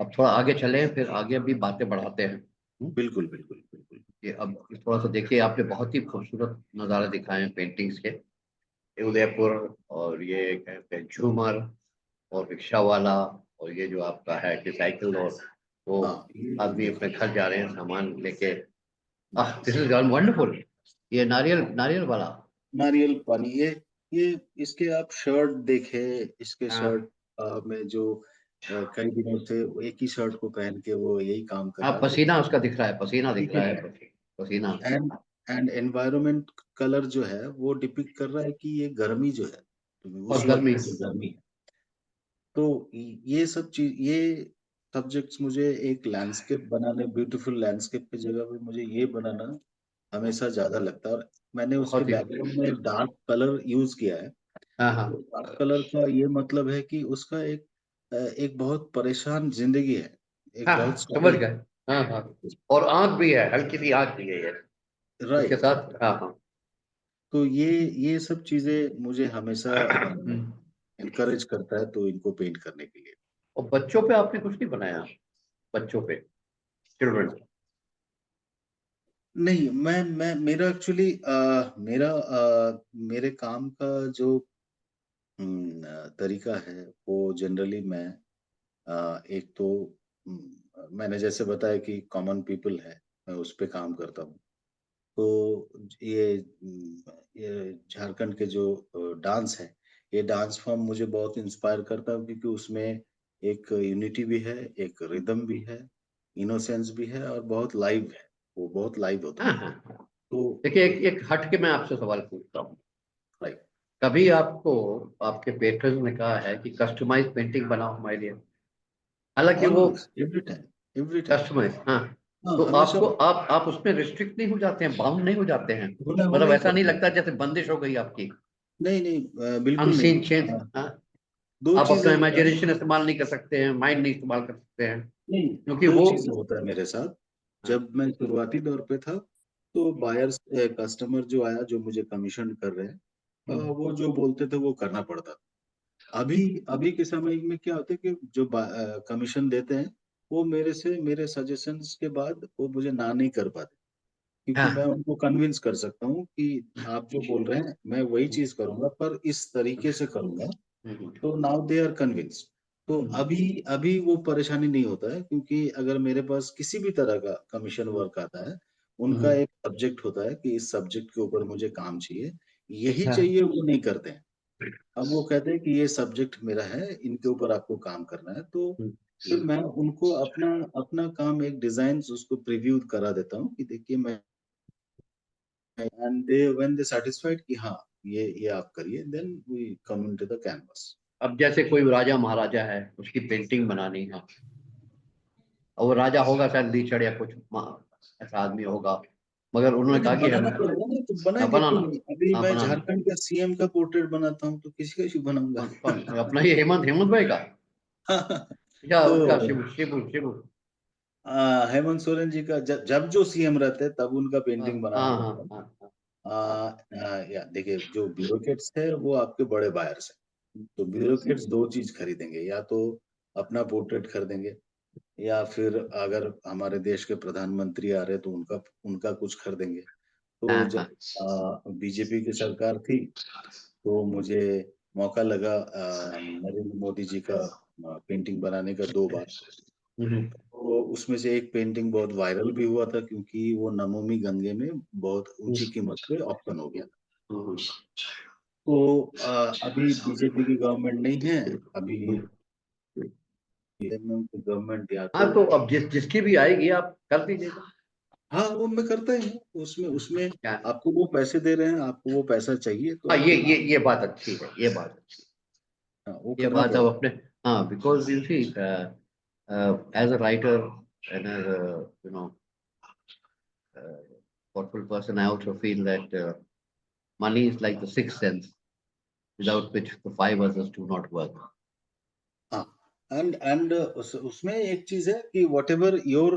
अब थोड़ा आगे चलें, फिर आगे भी बातें बढ़ाते हैं. बिल्कुल बिल्कुल बिल्कुल। ये अब थोड़ा सा देखिए, आपने बहुत ही खूबसूरत नज़ारे दिखाए हैं पेंटिंग्स के. ये उदयपुर, और ये कहते हैं झूमर, और रिक्शा वाला, और ये जो आपका है कि साइकिल, और वो हाँ आदमी अपने घर जा रहे हैं सामान लेके. This is wonderful. ये नारियल नारियल वाला. नारियल पानी, ये इसके आप शर्ट देखे, इसके हाँ शर्ट में जो कई दिनों से एक ही शर्ट को पहन के वो यही काम कर हाँ, रहा है, तो पसीना उसका दिख रहा है, पसीना दिख रहा है. पसीना. एंड एंड एनवायरनमेंट कलर जो है वो डिपिक्ट कर रहा है कि ये गर्मी जो है, तो उस और वक्त गर्मी. की गर्मी है। तो ये सब चीज, ये सब्जेक्ट्स मुझे एक लैंडस्केप बनाने, ब्यूटीफुल लैंडस्केप की जगह पे मुझे ये बनाना हमेशा ज्यादा लगता है। और मैंने उसके बहुत ही. बैकग्राउंड में डार्क कलर यूज किया है। हाँ हाँ तो डार्क कलर का ये मतलब है कि उसका एक बहुत परेशान जिंदगी है, एक हाँ बहुत समझ स्ट्रगल। गए. हाँ हाँ. और आंख भी है, हल्की सी आंख भी है ये इसके राइट। साथ. हाँ हाँ. तो ये सब चीजें मुझे हमेशा हम्म. इनकरेज करता है तो इनको पेंट करने के लिए। और बच्चों पे आपने कुछ नहीं बनाया? बच्चों पे, चिल्ड्रन. नहीं, मैं मेरा एक्चुअली मेरे काम का जो तरीका है वो जनरली मैं एक तो मैंने जैसे बताया कि कॉमन पीपल है, मैं उस पे काम करता हूँ। तो ये झारखंड के जो डांस है, ये डांस फॉर्म मुझे बहुत इंस्पायर करता है, क्योंकि उसमें एक यूनिटी भी है, एक रिदम भी है, इनोसेंस भी है, और बहुत लाइव है, वो बहुत लाइव होता हाँ है। हाँ हाँ. तो देखिए, एक हट के मैं आपसे सवाल पूछता हूँ. लाइव। कभी आपको आपके पेट्रन ने कहा है कि कस्टमाइज पेंटिंग बनाओ हमारे लिए? हालांकि वो always, every time, every time. Customise. हाँ. हाँ, तो हमेशा आपको आप उसमें रिस्ट्रिक्ट नहीं हो जाते हैं, बाउंड नहीं हो जाते हैं, होना मतलब ही ऐसा नहीं पड़ता लगता है। जैसे बंदिश हो गई आपकी, नहीं नहीं, बिल्कुल अनसीन नहीं। चेंज। हाँ, हाँ, दो आप अपना चीजें होता है। इमेजिनेशन इस्तेमाल नहीं कर सकते हैं, माइंड नहीं इस्तेमाल कर सकते हैं, नहीं, क्योंकि दो वो। चीजें होता है मेरे साथ। हाँ, जब मैं शुरुआती दौर पे था, तो बायर्स कस्टमर जो आया, जो मुझे कमीशन कर रहे हैं, वो जो बोलते थे वो करना पड़ता था। अभी अभी के समय में क्या होता है कि जो कमीशन देते हैं, वो मेरे सजेशंस के बाद वो मुझे ना नहीं कर पाते, क्योंकि मैं हाँ, उनको कन्विंस कर सकता हूँ कि आप जो बोल रहे हैं मैं वही चीज करूंगा, पर इस तरीके से करूंगा। हम्म, तो नाउ दे आर कन्विंस्ड। तो अभी अभी वो परेशानी नहीं होता है, क्योंकि अगर मेरे पास किसी भी तरह का कमीशन वर्क आता है, उनका हम्म, एक सब्जेक्ट होता है कि इस सब्जेक्ट के ऊपर मुझे काम चाहिए, यही हाँ, चाहिए, वो नहीं करते हैं। अब वो कहते हैं कि ये सब्जेक्ट मेरा है, इनके ऊपर आपको काम करना है। तो फिर मैं उनको अपना अपना काम, एक डिजाइन उसको प्रीव्यू करा देता हूँ कि देखिए मैं, and they when they satisfied कि हाँ, ये आप करिए, then we come into the canvas. अब जैसे कोई राजा महाराजा है, उसकी पेंटिंग बनानी है, और वो राजा होगा शायद लीचड़ या कुछ ऐसा आदमी होगा, मगर उन्होंने लेकिन कहा कि बनाना हम। पड़ेगा ना, तो हाँ, बनाएंगे क्यों बनाना। नहीं? अभी हाँ, मैं बनाना। झारखंड का सीएम का पोर्ट्रेट बनाता हूँ, तो किसी का इशू बनाऊंगा। कौन कौन अपना ये हेमंत हेमंत भाई का, या उसका तो शिव शिव शिव। हेमंत सोरेन जी का जब जो सीएम रहते हैं तब उनका हाँ, पेंटिंग बनाना हाँ, हाँ, पड़ता है। हाँ, हाँ, या देखिए, जो ब्यूरोक्रेट्स है वो आपके बड़े बायर्स हैं। तो ब्यूरोक्रेट्स दो चीज खरीदेंगे, या तो अपना पोर्ट्रेट खरीदेंगे, या फिर अगर हमारे देश के प्रधानमंत्री आ रहे हैं तो उनका उनका कुछ खरीदेंगे। तो हाँ, हाँ। जब बीजेपी की सरकार थी, तो मुझे मौका लगा नरेंद्र मोदी जी का पेंटिंग बनाने का 2 बार। हम्म, तो उसमें से एक पेंटिंग बहुत वायरल भी हुआ था, क्योंकि वो नमामि गंगे में बहुत ऊंची कीमत पे ऑप्शन हो गया था। हम्म, तो अभी बीजेपी की गवर्नमेंट नहीं है, अभी गवर्नमेंट, या हाँ, तो तो अब जिसकी भी आएगी आप कर दीजिएगा। हाँ, वो मैं करता ही हूँ। उसमें उसमें क्या। आपको वो पैसे दे रहे हैं, आपको वो पैसा चाहिए, तो हाँ, ये आपको ये ये बात अच्छी है, ये बात अच्छी हाँ, वो है, ये करना बात अब पड़ेगा। अपने। हाँ, because you see, as a writer and as you know thoughtful person, I also feel that money is like the sixth sense, without which the five others do not work. हाँ, एंड उसमें एक चीज है कि what ever your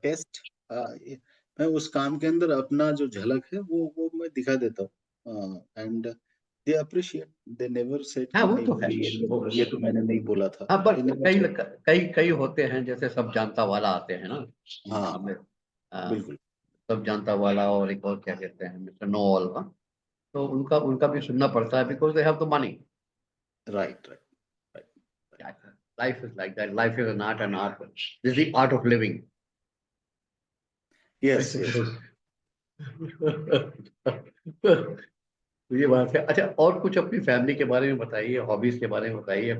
test, मैं उस काम के अंदर अपना जो झलक है वो मैं दिखा देता हूँ, and they appreciate. They never said हाँ, कि वो नहीं, तो है। वो ये तो मैंने नहीं बोला था। हाँ, पर दे नेवर कई सेड। कई कई होते हैं, जैसे सब जानता वाला आते हैं ना। हाँ हमें हाँ, बिल्कुल। सब जानता वाला, और एक और क्या कहते हैं, मिस्टर नो ऑल का। तो उनका उनका भी सुनना पड़ता है, because they have the money. Right right right. Life is like that, life is an art, and art this the art of living. Yes yes. तो ये बात है। अच्छा, और कुछ अपनी फैमिली के बारे में बताइए, हॉबीज के बारे में बताइए।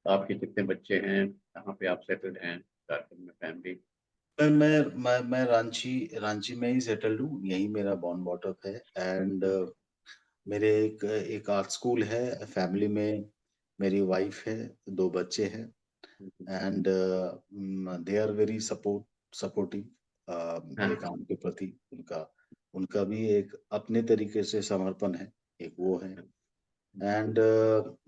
आपके कितने बच्चे हैं, कहाँ पे आप सेटल्ड हैं, झारखंड में फैमिली। मैं रांची रांची में ही सेटल्ड हूँ, यही मेरा बॉर्न बॉटअप है। एंड मेरे एक आर्ट स्कूल है फैमिली में। मेरी वाइफ है, 2 बच्चे हैं, and they are very supportive मेरे हाँ, काम के प्रति। उनका उनका भी एक अपने तरीके से समर्पण है, एक वो है। एंड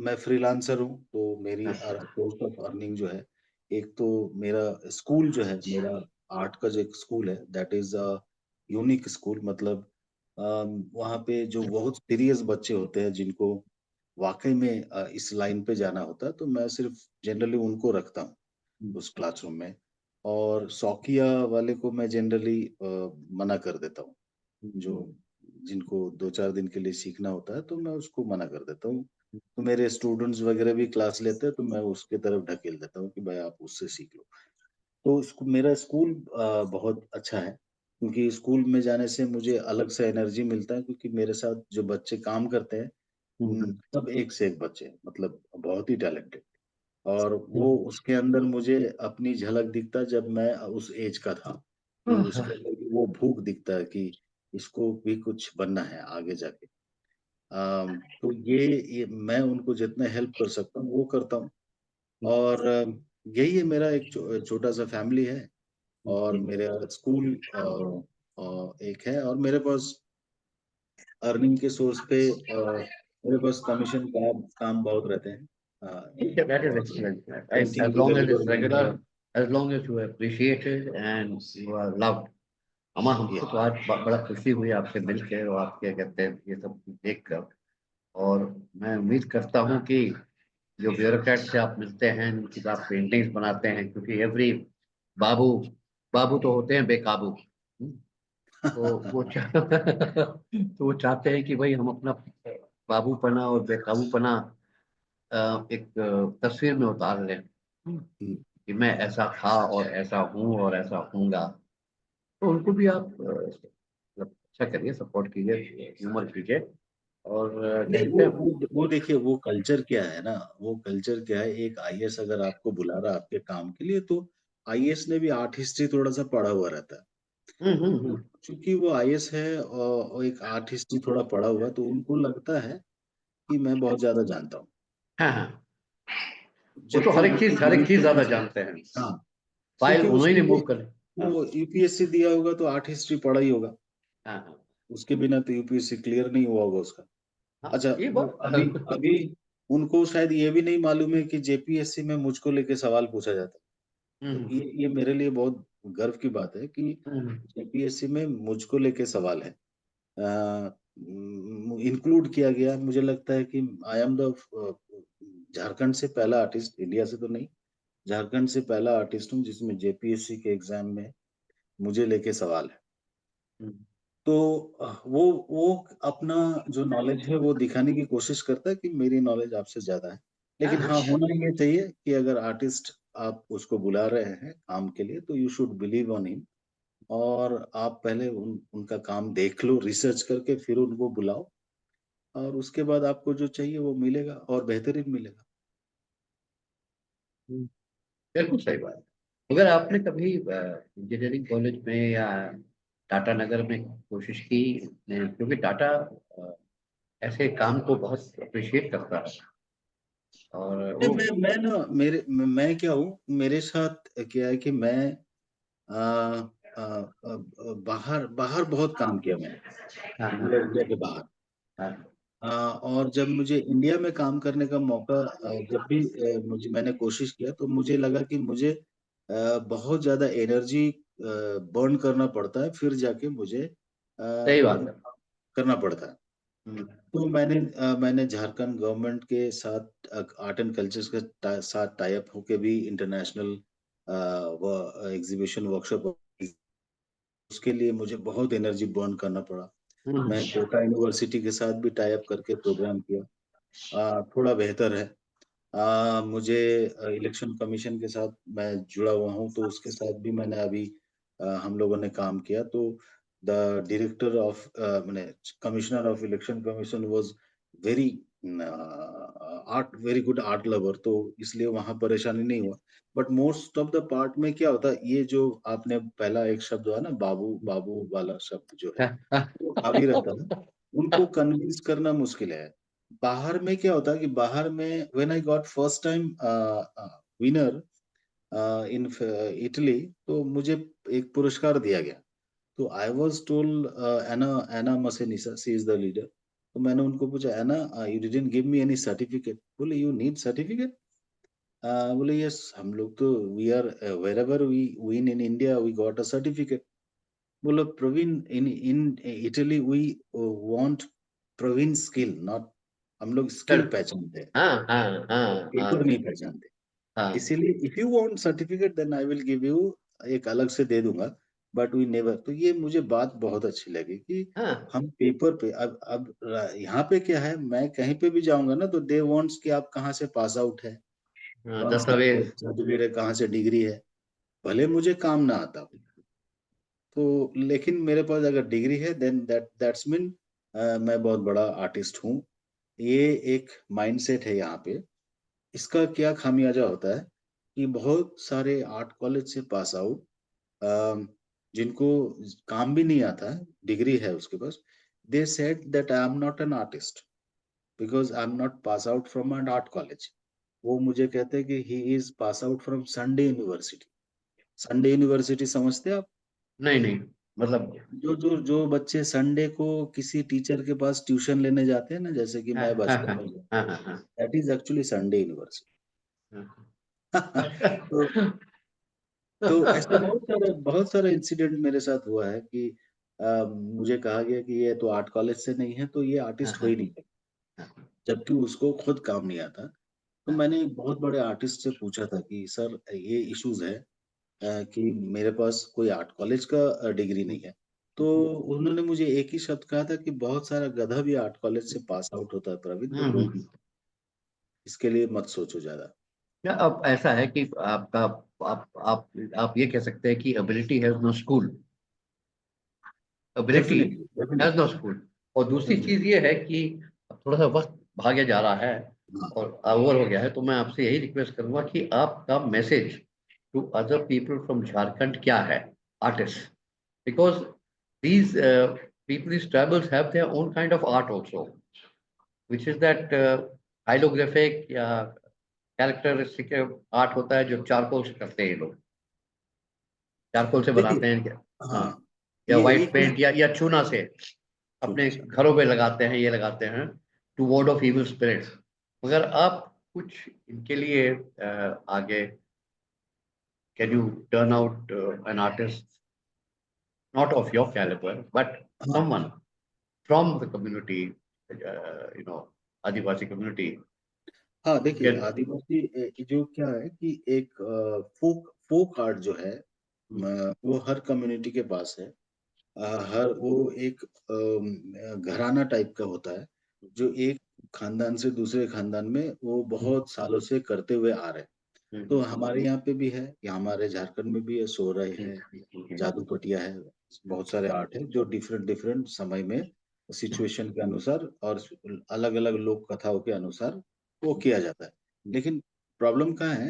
मैं फ्रीलांसर हूँ, तो मेरी हाँ, सोर्स ऑफ अर्निंग जो है, एक तो मेरा स्कूल जो है, मेरा आर्ट का जो एक स्कूल है, that is a unique school. मतलब वहाँ पे जो बहुत सीरियस बच्चे होते हैं, जिनको वाकई में इस लाइन पे जाना होता है, तो मैं सिर्फ जनरली उनको रखता हूँ उस क्लासरूम में। और शौकिया वाले को मैं जनरली मना कर देता हूँ। जो जिनको 2-4 दिन के लिए सीखना होता है, तो मैं उसको मना कर देता हूँ। तो मेरे स्टूडेंट्स वगैरह भी क्लास लेते हैं, तो मैं उसके तरफ ढकेल देता हूँ कि भाई आप उससे सीख लो। तो मेरा स्कूल बहुत अच्छा है, क्योंकि स्कूल में जाने से मुझे अलग से एनर्जी मिलता है, क्योंकि मेरे साथ जो बच्चे काम करते हैं, सब एक से एक बच्चे हैं, मतलब बहुत ही टैलेंटेड। और वो उसके अंदर मुझे अपनी झलक दिखता है, जब मैं उस एज का था, कि उसके अंदर भी वो भूख दिखता है कि इसको भी कुछ बनना है आगे जाके। तो ये मैं उनको जितना हेल्प कर सकता हूँ वो करता हूँ। और यही है, मेरा एक छोटा सा फैमिली है। और मेरा स्कूल एक है, और मेरे पास अर्निंग के सोर्स पे मेरे पास कमीशन का काम बहुत रहते हैं। That is और excellent. पेंटिंग As भी long as डिलीवर it's करना regular, है। as long as you are appreciated and you are loved. अमा, हमको तो आज बड़ा खुशी हुई आपसे मिलकर और आप क्या कहते हैं ये सब देख कर। और मैं उम्मीद करता हूँ कि जो ब्यूरोक्रेट से आप मिलते हैं, उनकी आप पेंटिंग्स बनाते हैं, क्योंकि एवरी बाबू बाबू तो होते हैं बेकाबू। तो वो तो वो चाहते हैं कि भाई हम अपना बाबूपना और बेकाबूपना एक तस्वीर में उतार लें, कि मैं ऐसा था और ऐसा हूँ और ऐसा हूँगा। तो उनको भी आप मतलब अच्छा करिए, सपोर्ट कीजिए, ह्यूमर कीजिए। और नहीं, कहते हैं वो देखिए, वो कल्चर क्या है ना, वो कल्चर क्या है, एक आईएएस अगर आपको बुला रहा है आपके काम के लिए, तो आईएएस ने भी आर्ट हिस्ट्री थोड़ा सा पढ़ा हुआ रहता है। क्योंकि वो आईएएस है और एक आर्ट हिस्ट्री थोड़ा पढ़ा हुआ है, तो उनको लगता है कि मैं बहुत ज्यादा जानता हूँ। हाँ हाँ, वो तो जबकि वो हर एक चीज ज्यादा यूपीएससी, जानते हैं। हाँ, फाइल क्योंकि उन्होंने उसके लिए मूव कर। हाँ वो यूपीएससी दिया होगा तो आर्ट हिस्ट्री पढ़ा ही होगा, हाँ हाँ उसके बिना तो यूपीएससी क्लियर नहीं हुआ होगा उसका। हाँ, अच्छा, ये वो बात अभी अभी उनको शायद ये भी नहीं मालूम है कि जेपीएससी में मुझको लेके सवाल पूछा जाता है। तो हम्म, ये मेरे लिए बहुत गर्व की बात है कि हम्म, जेपीएससी में मुझको लेके सवाल है, इंक्लूड किया गया। मुझे लगता है कि आई एम द झारखंड से पहला आर्टिस्ट, इंडिया से तो नहीं, झारखंड से पहला आर्टिस्ट हूँ जिसमें जेपीएससी के एग्जाम में मुझे लेके सवाल है। हम्म। तो वो अपना जो नॉलेज है वो दिखाने की कोशिश करता है कि मेरी नॉलेज आपसे ज्यादा है। हाँ लेकिन हाँ हाँ, होना ये चाहिए कि अगर आर्टिस्ट आप उसको बुला रहे हैं काम के लिए, तो you should believe on him, और आप पहले उनका काम देख लो, रिसर्च करके फिर उनको बुलाओ, और उसके बाद आपको जो चाहिए वो मिलेगा और बेहतरीन मिलेगा। हम्म, बिल्कुल सही बात है। अगर आपने कभी इंजीनियरिंग कॉलेज में या टाटा नगर में कोशिश की, क्योंकि टाटा ऐसे काम को बहुत अप्रिशिएट करता है। और नहीं, वो मैं ना मैं क्या हूँ, मेरे साथ क्या है कि मैं आ, आ, आ, बाहर बाहर बहुत काम किया मैंने, हाँ इंडिया के बाहर। हाँ और जब मुझे इंडिया में काम करने का मौका, जब भी मैंने कोशिश किया, तो मुझे लगा कि मुझे बहुत ज्यादा एनर्जी बर्न करना पड़ता है, फिर जाके मुझे सही बात है। करना पड़ता है। हम्म, तो मैंने झारखंड गवर्नमेंट के साथ आर्ट एंड कल्चर्स के साथ टाई अप होके भी इंटरनेशनल एग्जीबिशन वर्कशॉप, उसके लिए मुझे बहुत एनर्जी बर्न करना पड़ा। हम्म, मैं कोटा यूनिवर्सिटी के साथ भी टाई अप करके प्रोग्राम किया, थोड़ा बेहतर है। मुझे इलेक्शन कमीशन के साथ मैं जुड़ा हुआ हूँ, तो उसके साथ भी मैंने अभी हम लोगों ने काम किया। तो द डायरेक्टर ऑफ मैंने commissioner of election commission was very very good art lover, तो इसलिए वहां परेशानी नहीं हुआ। But most of the part में क्या होता है, ये जो आपने पहला एक शब्द है ना, बाबू बाबू वाला शब्द जो है, वो हावी रहता है, उनको कन्विंस करना मुश्किल है। बाहर में क्या होता है कि बाहर में when I got first time winner in Italy, तो मुझे एक पुरस्कार दिया गया। तो I was told, Anna Anna Masenisa, she is the leader. तो मैंने उनको पूछा, Anna you didn't give me any certificate? बोले यू नीड सर्टिफिकेट? बोले यस, हम लोग तो we are wherever we win in India we got a certificate. बोलो Praveen, in in Italy we want Praveen skill, not, हम लोग स्किल सर, पहचानते हैं, हाँ हाँ हाँ पेपर हाँ नहीं पहचानते। हाँ इसीलिए if you want certificate then I will give you, एक अलग से दे दूंगा, बट वी नेवर। तो ये मुझे बात बहुत अच्छी लगी कि हाँ हम पेपर पे, अब यहाँ पे क्या है, मैं कहीं पे भी जाऊंगा ना, तो दे वांट्स कि आप कहाँ से पास आउट है, हाँ, कौन सा दस्तावेज। सर्टिफिकेट है, कहाँ से डिग्री है, भले मुझे काम ना आता हो। तो लेकिन मेरे पास अगर डिग्री है, देन दैट्स मीन मैं बहुत बड़ा आर्टिस्ट हूँ। ये एक माइंडसेट है यहाँ पे। इसका क्या खामियाजा होता है कि बहुत सारे आर्ट कॉलेज से पास आउट, जिनको काम भी नहीं आता है, डिग्री है उसके पास, they said that I am not an artist because I am not pass out from an art college. वो मुझे कहते हैं कि he is pass out from Sunday university. Sunday university समझते हैं आप? नहीं नहीं, मतलब जो बच्चे संडे को किसी टीचर के पास ट्यूशन लेने जाते हैं ना, जैसे कि हाँ मैं हाँ बचपन हाँ में, हाँ हाँ हाँ that is actually Sunday university. तो ऐसे बहुत सारे इंसिडेंट मेरे साथ हुआ है कि मुझे कहा गया कि ये तो आर्ट कॉलेज से नहीं है, तो ये आर्टिस्ट हो ही नहीं सकता, जबकि उसको खुद काम नहीं आता। तो मैंने एक बहुत बड़े आर्टिस्ट से पूछा था कि सर ये इश्यूज है कि मेरे पास कोई आर्ट कॉलेज का डिग्री नहीं है। तो उन्होंने मुझे एक ही शब्द कहा था कि बहुत सारा गधा भी आर्ट कॉलेज से पास आउट होता है प्रवीण, तो डोंट, इसके लिए मत सोचो ज्यादा। या अब ऐसा है कि आपका आप ये कह सकते हैं कि ability has no school, ability definitely, has no definitely, school. और दूसरी डेफिनेटली। चीज ये है कि अब थोड़ा सा वक्त भागे जा रहा है हाँ, और ओवर हो गया है, तो मैं आपसे यही रिक्वेस्ट करूंगा कि आपका message to other people from Jharkhand क्या है, artist, because these people, these tribals have their own kind of art also, which is that हाइलोग्राफिक या कैरेक्टरिस्टिक आर्ट होता है जो चारकोल से करते हैं ये लोग, चारकोल से देखिए, बनाते हैं क्या। हाँ, हाँ, या ये वाइट एक पेंट या चूना से चुना अपने सा। घरों पे लगाते हैं, ये लगाते हैं to ward off evil spirits. मगर आप कुछ इनके लिए आगे, can you turn out an artist not of your calibre but हाँ, someone from the community, you know, Adivasi community. हाँ, देखिए कैन आदिवासी जो क्या है कि एक फोक फोक आर्ट जो है, वो हर कम्युनिटी के पास है। हर वो एक घराना टाइप का होता है, जो एक खानदान से दूसरे खानदान में वो बहुत सालों से करते हुए आ रहे हैं। तो हमारे यहाँ पे भी है, या हमारे झारखंड में भी है, सोहराई है, जादू पटिया है, बहुत सारे आर्ट है जो डिफरेंट डिफरेंट समय में सिचुएशन के अनुसार और अलग अलग लोक कथाओं के अनुसार वो किया जाता है। लेकिन प्रॉब्लम कहाँ है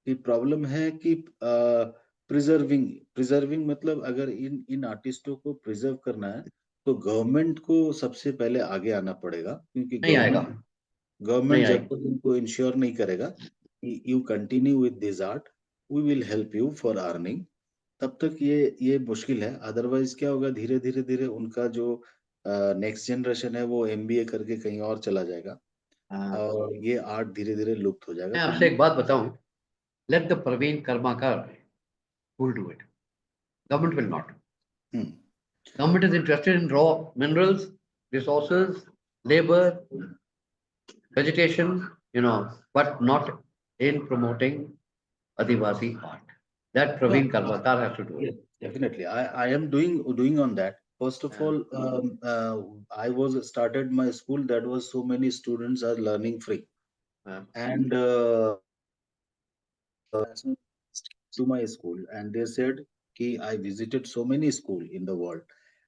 कि प्रॉब्लम है कि प्रिजर्विंग प्रिजर्विंग मतलब अगर इन इन आर्टिस्टों को प्रिजर्व करना है, तो गवर्नमेंट को सबसे पहले आगे आना पड़ेगा, क्योंकि नहीं आएगा, नहीं गवर्नमेंट जब आएगी। तक उनको इंश्योर नहीं करेगा कि you continue with this art, we will help you for earning, तब तक ये मुश्किल है। अदरवाइज क्या होगा, धीरे धीरे धीरे उनका जो नेक्स्ट जनरेशन है वो एमबीए करके कहीं और चला जाएगा, और ये आर्ट धीरे धीरे लुप्त हो जाएगा। मैं तो आपसे एक बात बताऊं, let the Praveen Karmakar will do it, government will not. Hmm, Government is interested in raw minerals, resources, labor, vegetation, but not in promoting Adivasi art. That yeah, Praveen Karmakar has to do it. yes, definitely. I am doing on that. First of Uh, all, I was started my school that was so many students are learning free, uh, and to my school, and they said ki I visited so many school in the world,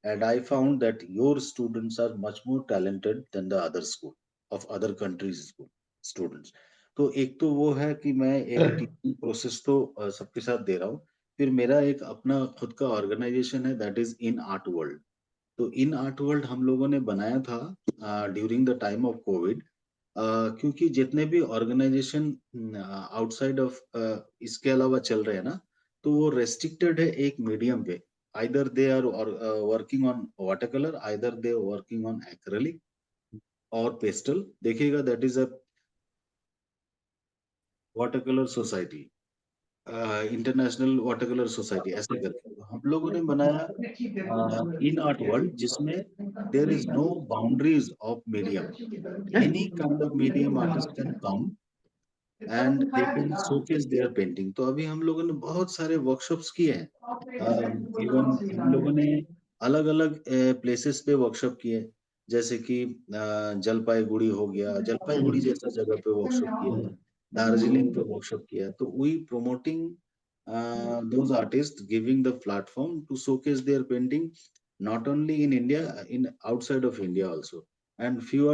and I found that your students are much more talented than the other school of other countries school students. तो एक तो वो है कि मैं एक teaching process तो सबके साथ दे रहा हूँ। फिर मेरा एक अपना खुद का ऑर्गेनाइजेशन है, that is in art world. तो इन आर्ट वर्ल्ड हम लोगों ने बनाया था during the time of Covid, क्योंकि जितने भी ऑर्गेनाइजेशन आउटसाइड ऑफ इसके अलावा चल रहे हैं ना, तो वो रेस्ट्रिक्टेड है एक मीडियम पे। Either they are working on water colour, either they working on acrylic और पेस्टल। देखिएगा that is a water colour society, international water colour society, ऐसे करके तो हम लोगों ने बनाया इन आर्ट वर्ल्ड, जिसमें there is no boundaries of medium, any kind of medium artist can come and they can showcase their painting. तो अभी हम लोगों ने बहुत सारे वर्कशॉप्स किए हैं। इवन हम लोगों ने अलग अलग प्लेसेस पे वर्कशॉप किए, जैसे कि जलपाईगुड़ी हो गया, जलपाईगुड़ी जैसा जगह पे वर्कशॉप किया है, दार्जिलिंग पे वर्कशॉप किया है। तो we promoting those artists, giving the platform to showcase their painting, not only in India, in outside of India also, and few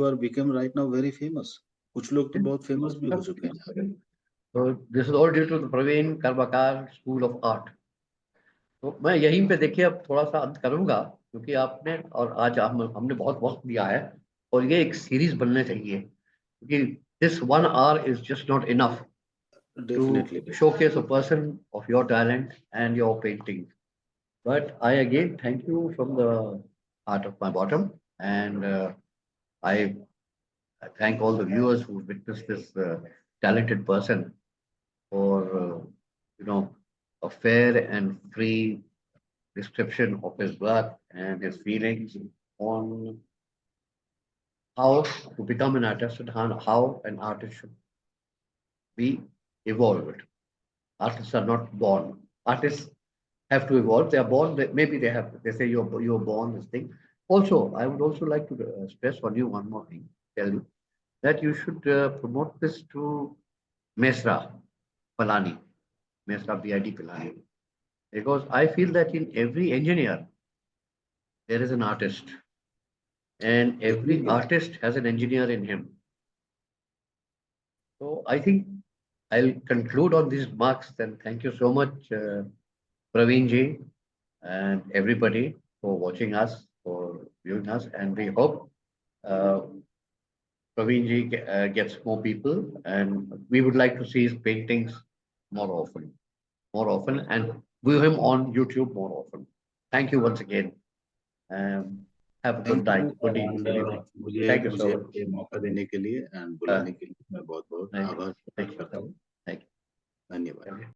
are become right now very famous. कुछ लोग तो बहुत फेमस भी हो चुके हैं। So this is all due to the Praveen Karmakar School of Art. तो मैं यहीं पे देखिए अब थोड़ा सा अंत करूंगा, क्योंकि आपने और आज हमने बहुत वक्त दिया है, और ये एक सीरीज बनने चाहिए, क्योंकि this 1 hour is just not enough Definitely. to showcase a person of your talent and your painting. But I again thank you from the heart of my bottom, and I thank all the viewers who witnessed this talented person for a fair and free description of his work and his feelings on how to become an artist and how an artist should be evolved. Artists are not born. Artists have to evolve. They are born. Maybe they have. They say you're born this thing. Also, I would also like to stress on you one more thing. Tell you that you should promote this to Mesra Palani, Mesra BID Palani, because I feel that in every engineer there is an artist, and every Definitely. artist has an engineer in him. So I think I'll conclude on these marks. Then thank you so much, Praveen ji, and everybody for watching us, for viewing us, and we hope uh, Praveen ji gets more people, and we would like to see his paintings more often, and view him on YouTube more often. Thank you once again. Have a good Thank night, you good evening, good evening. Thank you so मुझे much. ये मौका देने के लिए and Uh, बुलाने के लिए मैं बहुत बहुत thank आभार you. Thank प्रकट करता हूँ. you. Thank you. धन्यवाद.